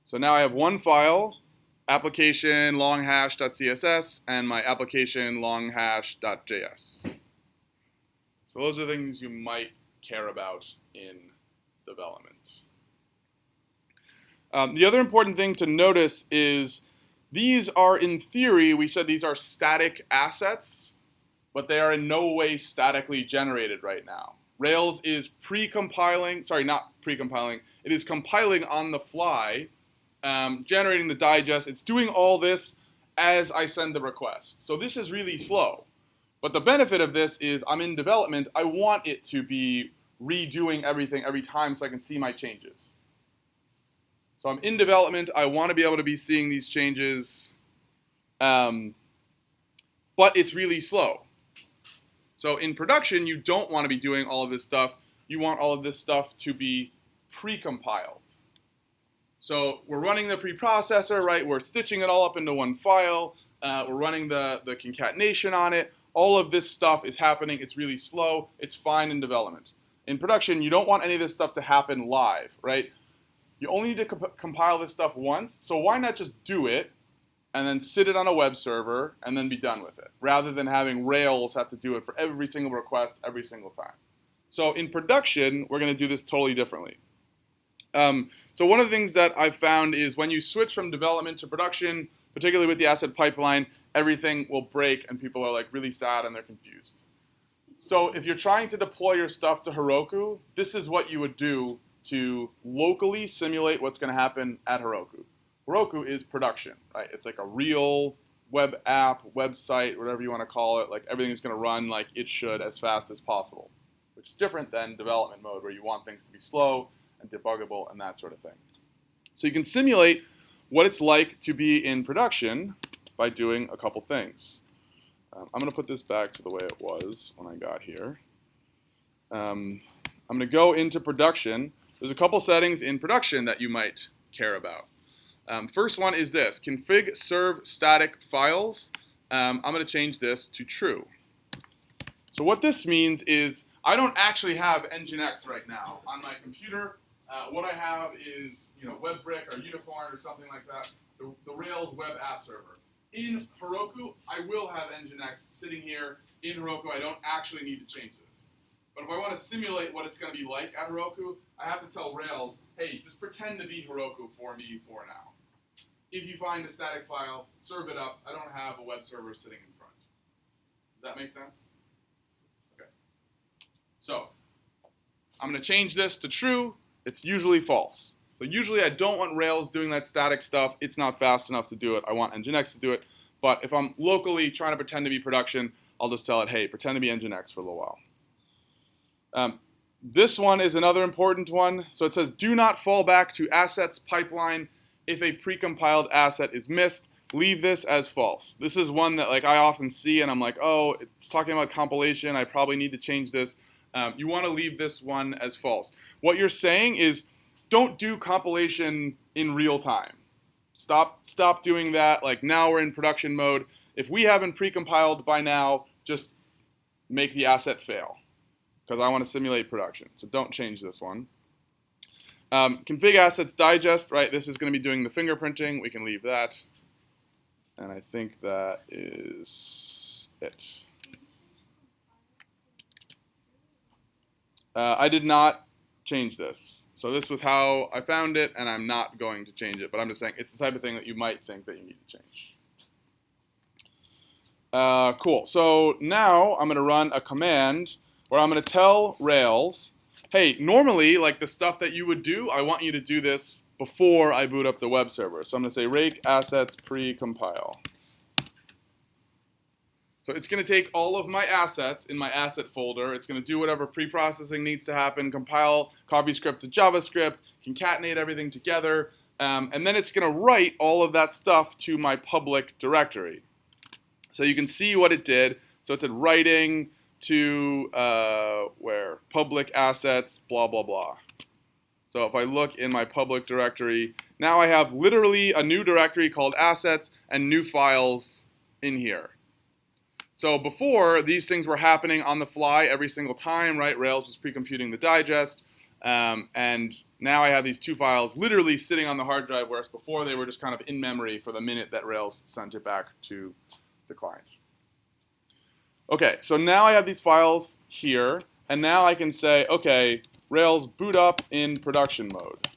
So now I have one file, application longhash.css, and my application longhash.js. So those are things you might care about in development. The other important thing to notice is these are, in theory, we said these are static assets, but they are in no way statically generated right now. Rails is pre-compiling, sorry, not pre-compiling, it is compiling on the fly, generating the digest. It's doing all this as I send the request. So this is really slow. But the benefit of this is I'm in development. I want it to be redoing everything every time so I can see my changes. So I'm in development. I want to be able to be seeing these changes, but it's really slow. So in production, you don't want to be doing all of this stuff. You want all of this stuff to be pre-compiled. So we're running the preprocessor, right? We're stitching it all up into one file. We're running the concatenation on it. All of this stuff is happening. It's really slow. It's fine in development. In production, you don't want any of this stuff to happen live, right? You only need to compile this stuff once. So why not just do it and then sit it on a web server and then be done with it, rather than having Rails have to do it for every single request every single time. So in production, we're going to do this totally differently. So one of the things that I've found is when you switch from development to production, particularly with the asset pipeline, everything will break and people are like really sad and they're confused. So if you're trying to deploy your stuff to Heroku, this is what you would do to locally simulate what's going to happen at Heroku. Heroku is production, right? It's like a real web app, website, whatever you want to call it. Like everything is going to run like it should as fast as possible, which is different than development mode where you want things to be slow and debuggable and that sort of thing. So you can simulate what it's like to be in production by doing a couple things. I'm going to put this back to the way it was when I got here. I'm going to go into production. There's a couple settings in production that you might care about. First one is this, config serve static files. I'm going to change this to true. So what this means is I don't actually have Nginx right now on my computer. What I have is, WebBrick or Unicorn or something like that, the Rails web app server. In Heroku, I will have Nginx sitting here in Heroku. I don't actually need to change this. But if I want to simulate what it's going to be like at Heroku, I have to tell Rails, hey, just pretend to be Heroku for me for now. If you find a static file, serve it up. I don't have a web server sitting in front. Does that make sense? Okay. So I'm going to change this to true. It's usually false. So usually I don't want Rails doing that static stuff. It's not fast enough to do it. I want Nginx to do it. But if I'm locally trying to pretend to be production, I'll just tell it, hey, pretend to be Nginx for a little while. This one is another important one. So it says, do not fall back to assets pipeline if a precompiled asset is missed. Leave this as false. This is one that I often see and I'm like, oh, it's talking about compilation. I probably need to change this. You want to leave this one as false. What you're saying is, don't do compilation in real time. Stop doing that. Now we're in production mode. If we haven't precompiled by now, just make the asset fail, because I want to simulate production. So don't change this one. Config assets digest, right? This is going to be doing the fingerprinting. We can leave that. And I think that is it. I did not change this. So this was how I found it, and I'm not going to change it. But I'm just saying it's the type of thing that you might think that you need to change. Cool. So now I'm going to run a command where I'm going to tell Rails, hey, normally, the stuff that you would do, I want you to do this before I boot up the web server. So I'm going to say rake assets precompile. So it's going to take all of my assets in my asset folder. It's going to do whatever pre-processing needs to happen, compile CoffeeScript to JavaScript, concatenate everything together, and then it's going to write all of that stuff to my public directory. So you can see what it did. So it did writing to where? Public assets, blah, blah, blah. So if I look in my public directory, now I have literally a new directory called assets and new files in here. So before, these things were happening on the fly every single time, right? Rails was pre-computing the digest. And now I have these two files literally sitting on the hard drive, whereas before they were just kind of in memory for the minute that Rails sent it back to the client. Okay, so now I have these files here, and now I can say, okay, Rails boot up in production mode.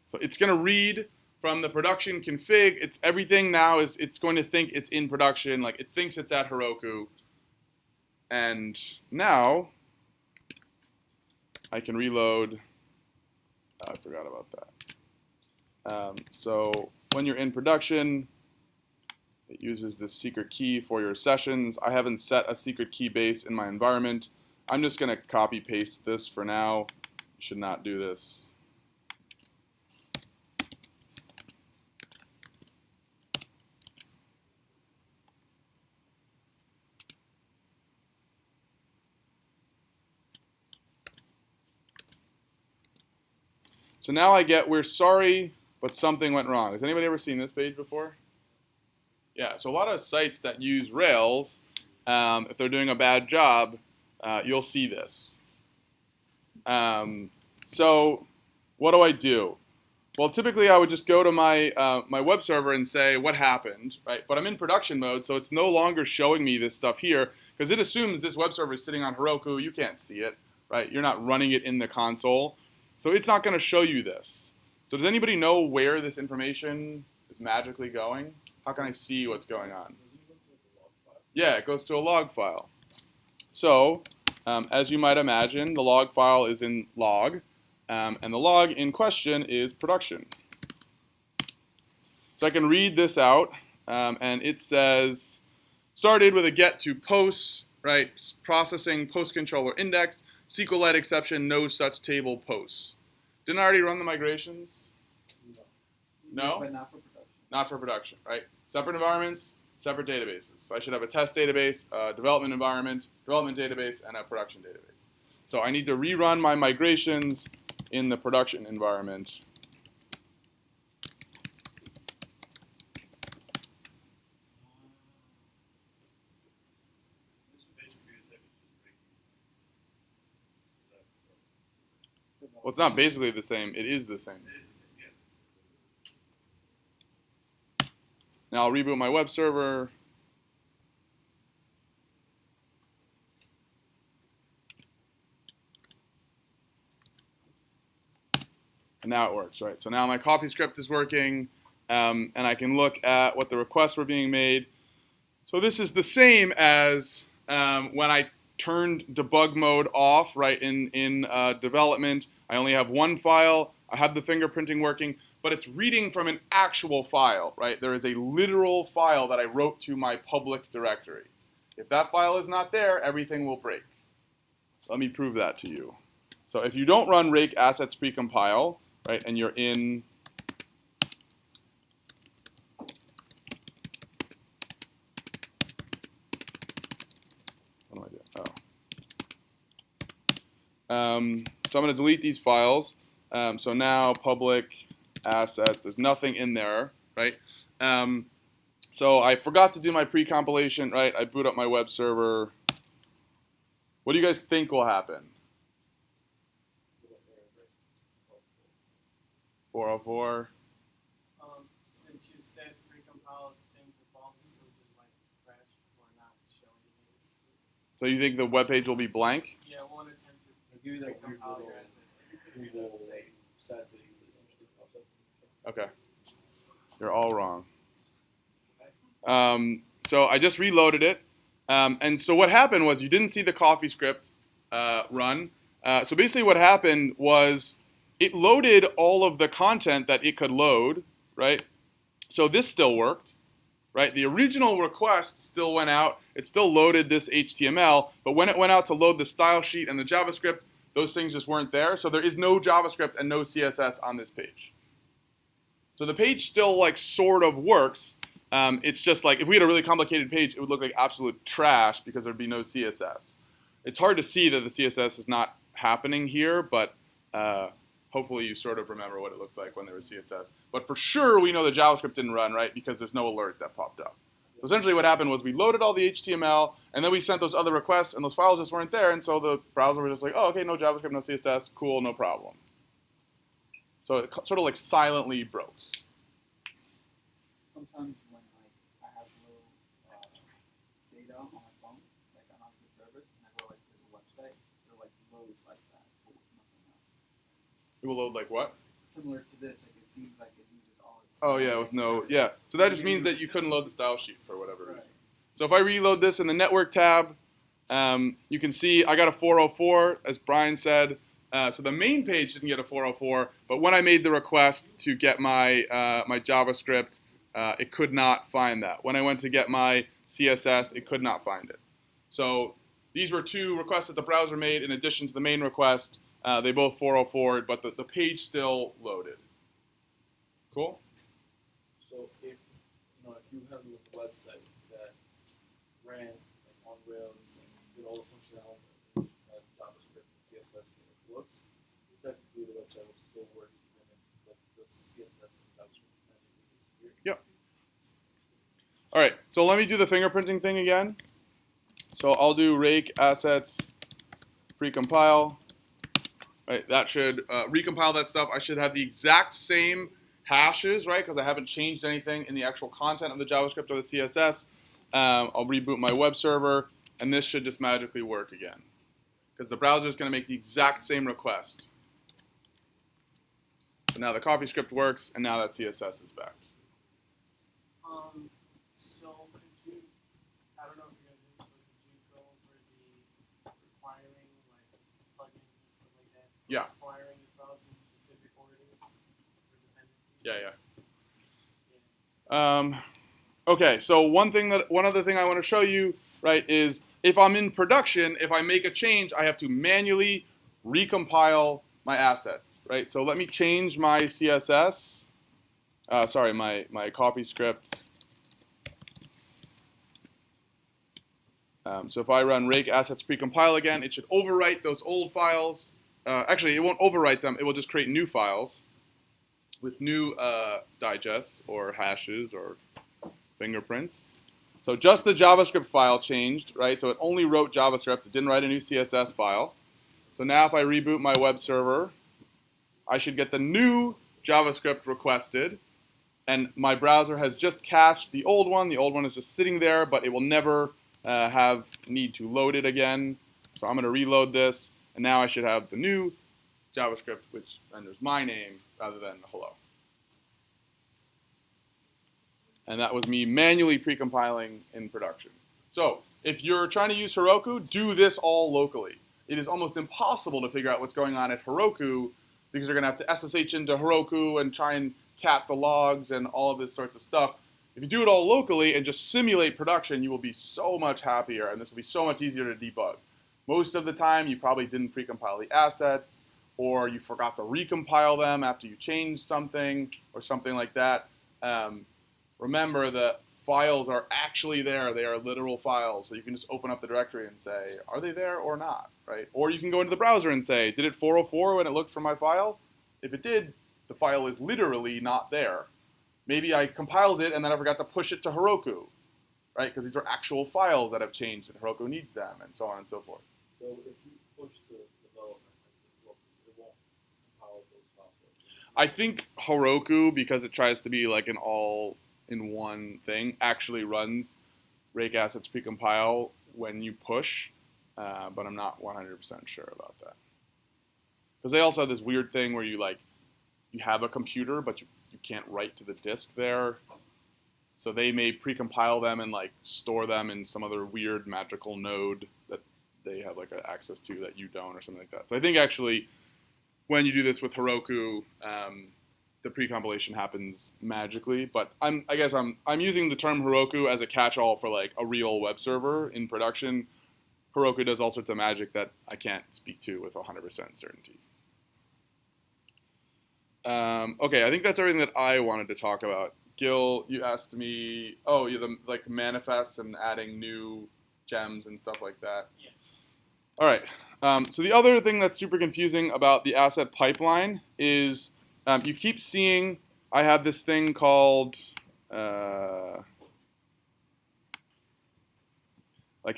So it's going to read from the production config. It's everything now is it's going to think it's in production, it thinks it's at Heroku. And now I can reload. I forgot about that. So when you're in production, it uses this secret key for your sessions. I haven't set a secret key base in my environment. I'm just going to copy paste this for now. You should not do this. So now I get, we're sorry, but something went wrong. Has anybody ever seen this page before? Yeah, so a lot of sites that use Rails, if they're doing a bad job, you'll see this. So what do? Well, typically I would just go to my, my web server and say, what happened, right? But I'm in production mode, so it's no longer showing me this stuff here, because it assumes this web server is sitting on Heroku. You can't see it, right? You're not running it in the console. So it's not going to show you this. So does anybody know where this information is magically going? How can I see what's going on? Yeah, it goes to a log file. So as you might imagine, the log file is in log, and the log in question is production. So I can read this out, and it says, started with a get to posts, right? Processing post controller index, SQLite exception, no such table posts. Didn't I already run the migrations? No? But not for production. Not for production, right? Separate environments, separate databases. So I should have a test database, a development environment, development database, and a production database. So I need to rerun my migrations in the production environment. This would basically be the same as just breaking. Well, it's not basically the same. It is the same. Yeah. Now I'll reboot my web server. And now it works, right? So now my CoffeeScript is working, and I can look at what the requests were being made. So this is the same as when I turned debug mode off, right, in development. I only have one file. I have the fingerprinting working, but it's reading from an actual file, right? There is a literal file that I wrote to my public directory. If that file is not there, everything will break. Let me prove that to you. So if you don't run rake assets precompile, right, and you're in what do I do? Oh. So I'm going to delete these files. So now public assets, there's nothing in there, right? So I forgot to do my pre-compilation, right? I boot up my web server. What do you guys think will happen? 404. Since you said precompile things are false, it would just like crash or not show anything. So you think the web page will be blank? Yeah, one attempt to I'll give you that weird precompile little your assets. Google sad face system that pops up. Okay. You're all wrong. So I just reloaded it. And so what happened was you didn't see the CoffeeScript run. So basically what happened was it loaded all of the content that it could load, right? So this still worked, right? The original request still went out. It still loaded this HTML, but when it went out to load the style sheet and the JavaScript, those things just weren't there. So there is no JavaScript and no CSS on this page. So the page still like sort of works. It's just like if we had a really complicated page, it would look like absolute trash because there'd be no CSS. It's hard to see that the CSS is not happening here, but hopefully you sort of remember what it looked like when there was CSS. But for sure, we know the JavaScript didn't run, right? Because there's no alert that popped up. So essentially what happened was we loaded all the HTML, and then we sent those other requests, and those files just weren't there, and so the browser was just like, oh, okay, no JavaScript, no CSS, cool, no problem. So it sort of like silently broke. Sometimes when like I have low data on my phone, like I'm on the service and I go like to the website, it'll like load like that, but with nothing else. It will load like what? Similar to this, like it seems like it uses all its. Oh yeah, with no, yeah. So that just means that you couldn't load the style sheet for whatever reason. So if I reload this in the network tab, you can see I got a 404, as Brian said. So the main page didn't get a 404, but when I made the request to get my my JavaScript, it could not find that. When I went to get my CSS, it could not find it. So these were two requests that the browser made in addition to the main request. They both 404'd, but the page still loaded. Cool? So if you have a website that ran like, on Rails and did all the functionality that JavaScript and CSS looks, technically the website will still work even if the CSS and JavaScript magically disappear. Yep. All right, so let me do the fingerprinting thing again. So I'll do rake assets precompile. Right, that should recompile that stuff. I should have the exact same hashes, right? Because I haven't changed anything in the actual content of the JavaScript or the CSS. I'll reboot my web server, and this should just magically work again. Because the browser is going to make the exact same request. So now the CoffeeScript works, and now that CSS is back. So could you, I don't know if you're gonna do this, but could you go over the requiring like plugins and stuff like that? Yeah. Requiring the files in specific orders for dependencies? Yeah. Okay, so one other thing I want to show you, right, is if I'm in production, if I make a change, I have to manually recompile my assets. right? So let me change my CSS. Sorry, my CoffeeScript. So if I run rake assets precompile again, it should overwrite those old files. Actually, it won't overwrite them. It will just create new files with new digests or hashes or fingerprints. So just the JavaScript file changed, right? So it only wrote JavaScript. It didn't write a new CSS file. So now if I reboot my web server, I should get the new JavaScript requested. And my browser has just cached the old one. The old one is just sitting there, but it will never need to load it again. So I'm going to reload this. And now I should have the new JavaScript, which renders my name rather than hello. And that was me manually precompiling in production. So if you're trying to use Heroku, do this all locally. It is almost impossible to figure out what's going on at Heroku because you're going to have to SSH into Heroku and try and cat the logs and all of this sorts of stuff. If you do it all locally and just simulate production, you will be so much happier, and this will be so much easier to debug. Most of the time, you probably didn't precompile the assets, or you forgot to recompile them after you changed something, or something like that. Remember that files are actually there. They are literal files, so you can just open up the directory and say, are they there or not, right? Or you can go into the browser and say, did it 404 when it looked for my file? If it did, the file is literally not there. Maybe I compiled it and then I forgot to push it to Heroku, right? Because these are actual files that have changed and Heroku needs them, and so on and so forth. So if you push to development, it won't compile those files. I think Heroku, because it tries to be like an all-in-one thing, actually runs rake assets precompile when you push, but I'm not 100% sure about that. Because they also have this weird thing where you have a computer, but you can't write to the disk there. So they may precompile them and store them in some other weird magical node that they have access to that you don't, or something like that. So I think actually when you do this with Heroku, the precompilation happens magically. But I'm using the term Heroku as a catch-all for a real web server in production. Heroku does all sorts of magic that I can't speak to with 100% certainty. Okay, I think that's everything that I wanted to talk about. Gil, you asked me, the manifests and adding new gems and stuff like that. Yeah. All right. So the other thing that's super confusing about the asset pipeline is you keep seeing I have this thing called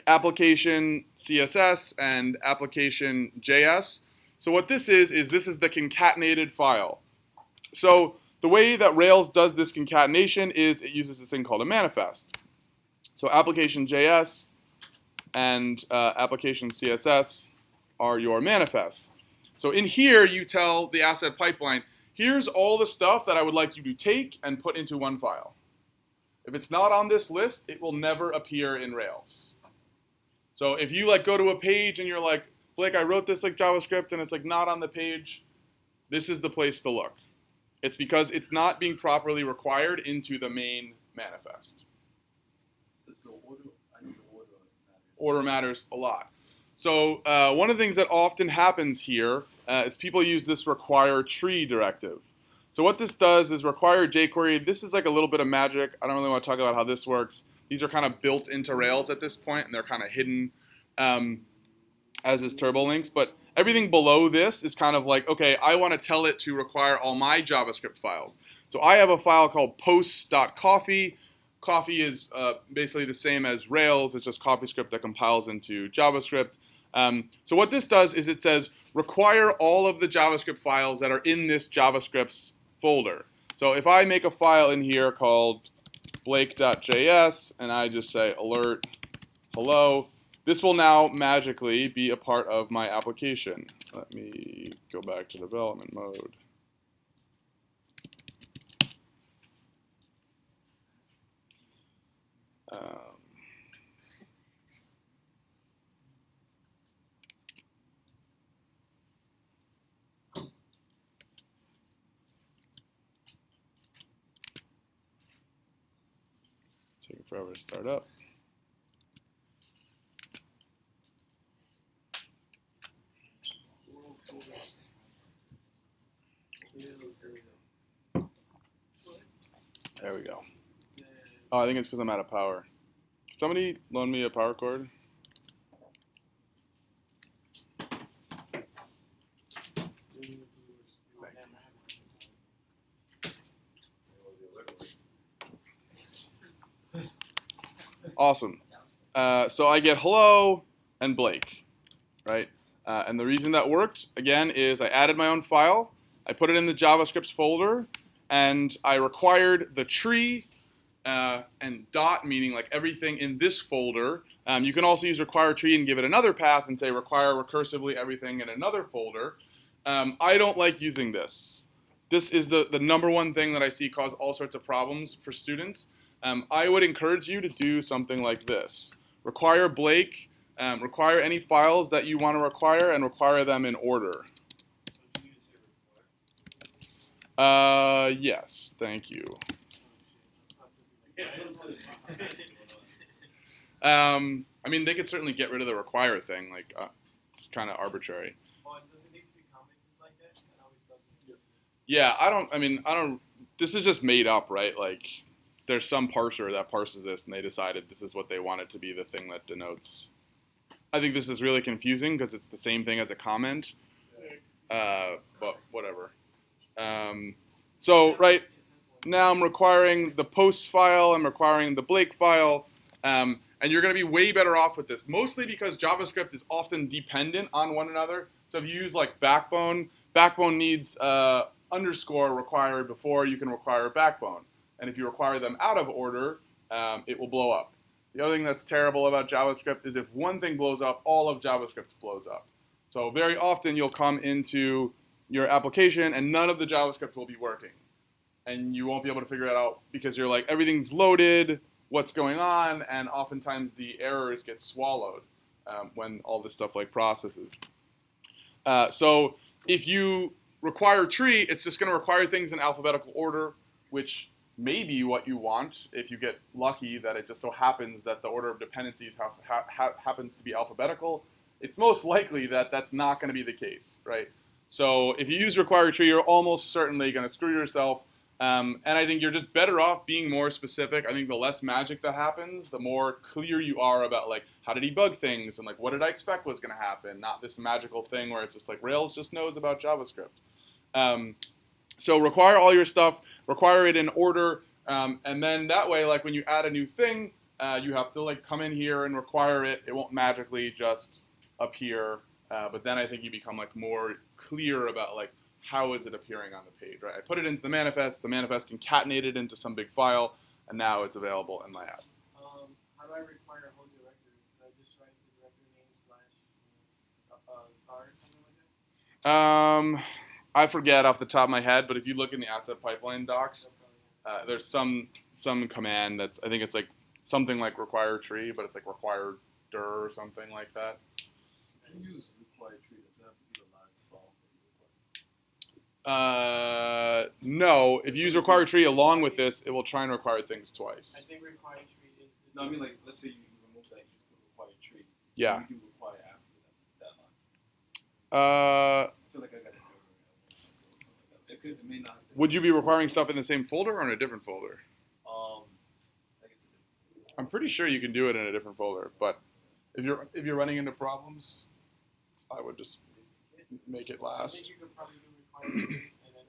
application CSS and application JS. So what this is this is the concatenated file. So the way that Rails does this concatenation is it uses this thing called a manifest. So application JS and application CSS are your manifests. So in here, you tell the asset pipeline, here's all the stuff that I would like you to take and put into one file. If it's not on this list, it will never appear in Rails. So if you go to a page and you're like, Blake, I wrote this JavaScript and it's not on the page, this is the place to look. It's because it's not being properly required into the main manifest. Order matters a lot. So one of the things that often happens here is people use this require tree directive. So what this does is require jQuery. This is a little bit of magic. I don't really want to talk about how this works. These are kind of built into Rails at this point, and they're kind of hidden as is TurboLinks. But everything below this is kind of okay, I want to tell it to require all my JavaScript files. So I have a file called posts.coffee. Coffee is basically the same as Rails. It's just CoffeeScript that compiles into JavaScript. So what this does is it says require all of the JavaScript files that are in this JavaScript folder. So if I make a file in here called blake.js and I just say alert hello, this will now magically be a part of my application. Let me go back to development mode. Taking forever to start up. There we go. Oh, I think it's because I'm out of power. Can somebody loan me a power cord? Awesome. So I get hello and Blake, right? And the reason that worked, again, is I added my own file, I put it in the JavaScript folder, and I required the tree and dot, meaning like everything in this folder. You can also use require tree and give it another path and say require recursively everything in another folder. I don't like using this. This is the number one thing that I see cause all sorts of problems for students. I would encourage you to do something like this. Require Blake, require any files that you want to require, and require them in order. Yes, thank you. I mean, they could certainly get rid of the require thing. Like, it's kind of arbitrary. Does it need to be commented like that? That always doesn't. Yeah, I don't. This is just made up, right? Like, there's some parser that parses this, and they decided this is what they want it to be, the thing that denotes. I think this is really confusing because it's the same thing as a comment. But whatever. So right now I'm requiring the post file, I'm requiring the Blake file, and you're going to be way better off with this, mostly because JavaScript is often dependent on one another. So if you use like Backbone, Backbone needs underscore required before you can require Backbone. And if you require them out of order, it will blow up. The other thing that's terrible about JavaScript is if one thing blows up, all of JavaScript blows up. So very often you'll come into your application and none of the JavaScript will be working. And you won't be able to figure it out because you're like, everything's loaded, what's going on? And oftentimes the errors get swallowed when all this stuff like processes. So if you require tree, it's just going to require things in alphabetical order, which may be what you want if you get lucky that it just so happens that the order of dependencies happens to be alphabetical. It's most likely that that's not going to be the case, right? So if you use require tree, you're almost certainly going to screw yourself. And I think you're just better off being more specific. I think the less magic that happens, the more clear you are about like how to debug things and like what did I expect was going to happen, not this magical thing where it's just like Rails just knows about JavaScript. So require all your stuff, require it in order, and then that way, like when you add a new thing, you have to like come in here and require it. It won't magically just appear, but then I think you become like more clear about like how is it appearing on the page, right? I put it into the manifest concatenated into some big file, and now it's available in my app. How do I require a whole directory? Do I just write the directory name / star or something like that? I forget off the top of my head, but if you look in the asset pipeline docs, there's some command that's, I think it's like something like require tree, but it's like require dir or something like that. If you use require tree, does that have to be the last file that you require? No, if you use require tree along with this, it will try and require things twice. I think require tree is the. No, I mean like, let's say you remove that, you just put require tree. Yeah. You do require after that line. Uh, I feel like I got it. It may not. would you be requiring stuff in the same folder or in a different folder? I guess I'm pretty sure you can do it in a different folder, but if you're running into problems, I would just make it I last. think you could probably do require tree and then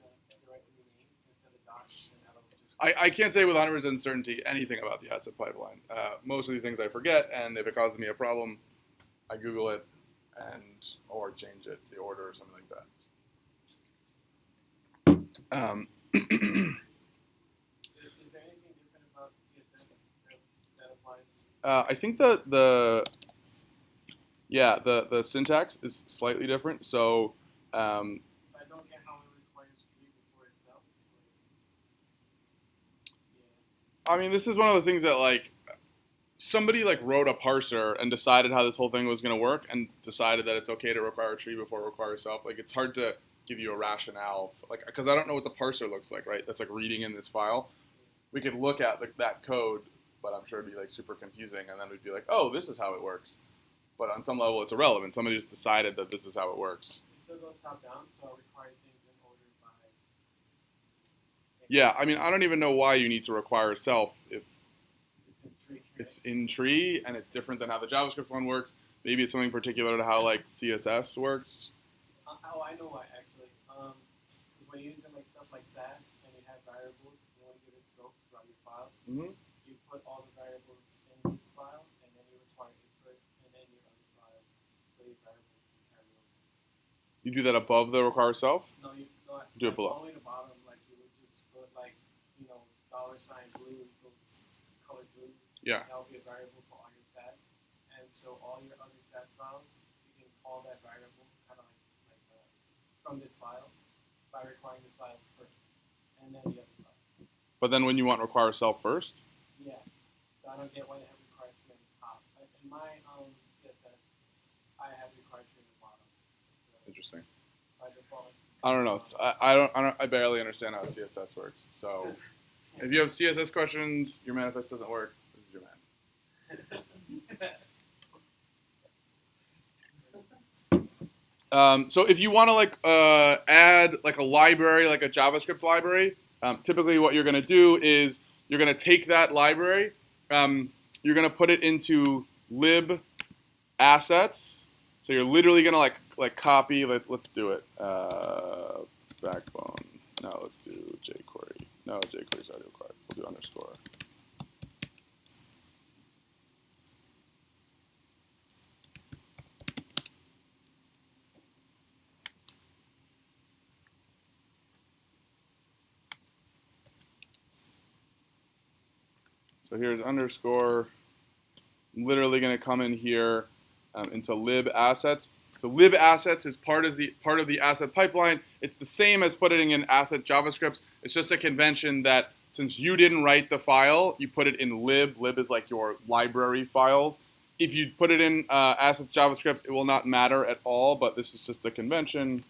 write the new name instead of dots, and that'll just. I can't say with 100% certainty anything about the asset pipeline. Most of these things I forget, and if it causes me a problem, I Google it or change it, the order or something like that. Is there anything different about CSS that applies? I think the syntax is slightly different. So So I don't get how it requires tree before itself. I mean, this is one of the things that like somebody like wrote a parser and decided how this whole thing was going to work and decided that it's okay to require a tree before require self. Like it's hard to give you a rationale, like because I don't know what the parser looks like, right? That's like reading in this file. We could look at like that code, but I'm sure it'd be like super confusing, and then we'd be like, oh, this is how it works. But on some level, it's irrelevant. Somebody just decided that this is how it works. It still goes top down, so I require things in order by Yeah, I mean, I don't even know why you need to require self if It's in tree. it's in tree and it's different than how the JavaScript one works. Maybe it's something particular to how like CSS works. Oh, I know why actually. 'Cause when you're using like stuff like Sass and you have variables, you want to give it scope throughout your files. Mm-hmm. You put all the variables in this file, and then you require it first, and then your other file, so your variables can carry over. You do that above the require self. No, you no, Do it like, below. all the way to the bottom, like you would just put like $ blue equals color blue. Yeah. That would be a variable for all your Sass, and so all your other Sass files, you can call that variable kind of like from this file by requiring this file first, and then the other file. But then when you want require self first, Yeah. So I don't get why they have required tree on the top. In my CSS, I have required tree on the bottom. So interesting. by default. I don't know. I barely understand how CSS works. So if you have CSS questions, your manifest doesn't work. This is your man. So if you want to add like a library, like a JavaScript library, typically what you're going to do is you're going to take that library, you're going to put it into lib assets. So you're literally going to like copy. Let's do it. Backbone. No, let's do jQuery. No, jQuery's already required. We'll do underscore. So here's underscore. I'm literally going to come in here into lib assets. So lib assets is part of the asset pipeline. It's the same as putting in asset JavaScripts. It's just a convention that since you didn't write the file, you put it in lib. Lib is like your library files. If you put it in assets JavaScripts, it will not matter at all, but this is just the convention.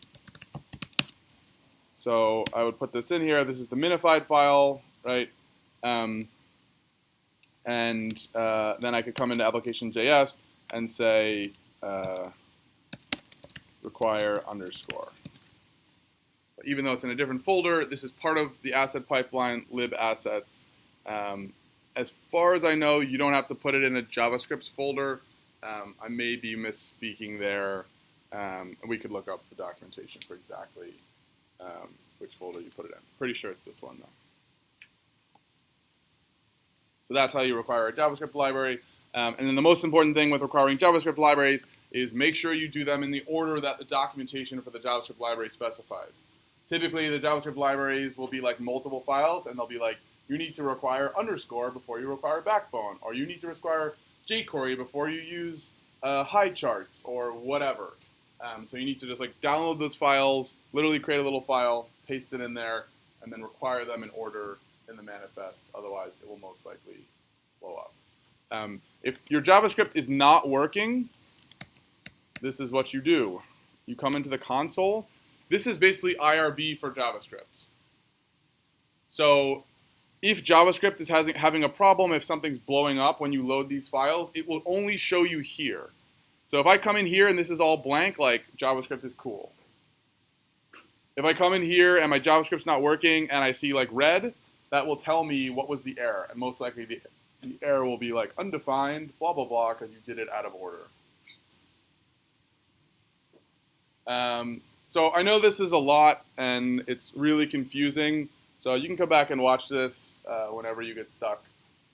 So I would put this in here. This is the minified file, right? And then I could come into application.js and say require underscore. But even though it's in a different folder, this is part of the asset pipeline, lib assets. As far as I know, you don't have to put it in a JavaScript folder. I may be misspeaking there. We could look up the documentation for exactly which folder you put it in. Pretty sure it's this one, though. So that's how you require a JavaScript library. And then the most important thing with requiring JavaScript libraries is make sure you do them in the order that the documentation for the JavaScript library specifies. Typically, the JavaScript libraries will be like multiple files, and they'll be like, you need to require underscore before you require backbone, or you need to require jQuery before you use high charts, or whatever. So you need to just like download those files, literally create a little file, paste it in there, and then require them in order in the manifest. Otherwise, it will most likely blow up. If your JavaScript is not working, this is what you do. You come into the console. This is basically IRB for JavaScript. So if JavaScript is having a problem, if something's blowing up when you load these files, it will only show you here. So if I come in here and this is all blank, like JavaScript is cool. If I come in here and my JavaScript's not working and I see like red, that will tell me what was the error. And most likely the error will be like undefined, blah, blah, blah, because you did it out of order. So I know this is a lot and it's really confusing. So you can come back and watch this whenever you get stuck.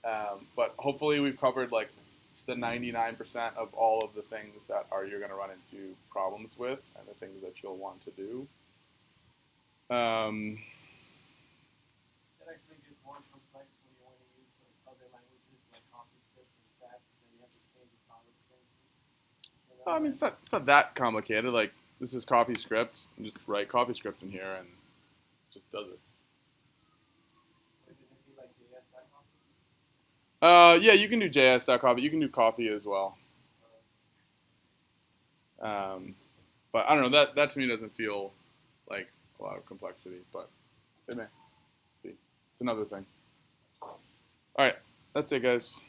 But hopefully we've covered like the 99% of all of the things that you're going to run into problems with and the things that you'll want to do. It actually gets more complex when you want to use those other languages like CoffeeScript and Sass, and then you have to change the colors, for instance. I mean, it's not that complicated. Like, this is CoffeeScript. You just write CoffeeScript in here and it just does it. Would it be like JS.coffee? Yeah, you can do JS.coffee. You can do coffee as well. But I don't know. That to me doesn't feel like a lot of complexity, but it may be. It's another thing. All right, that's it, guys.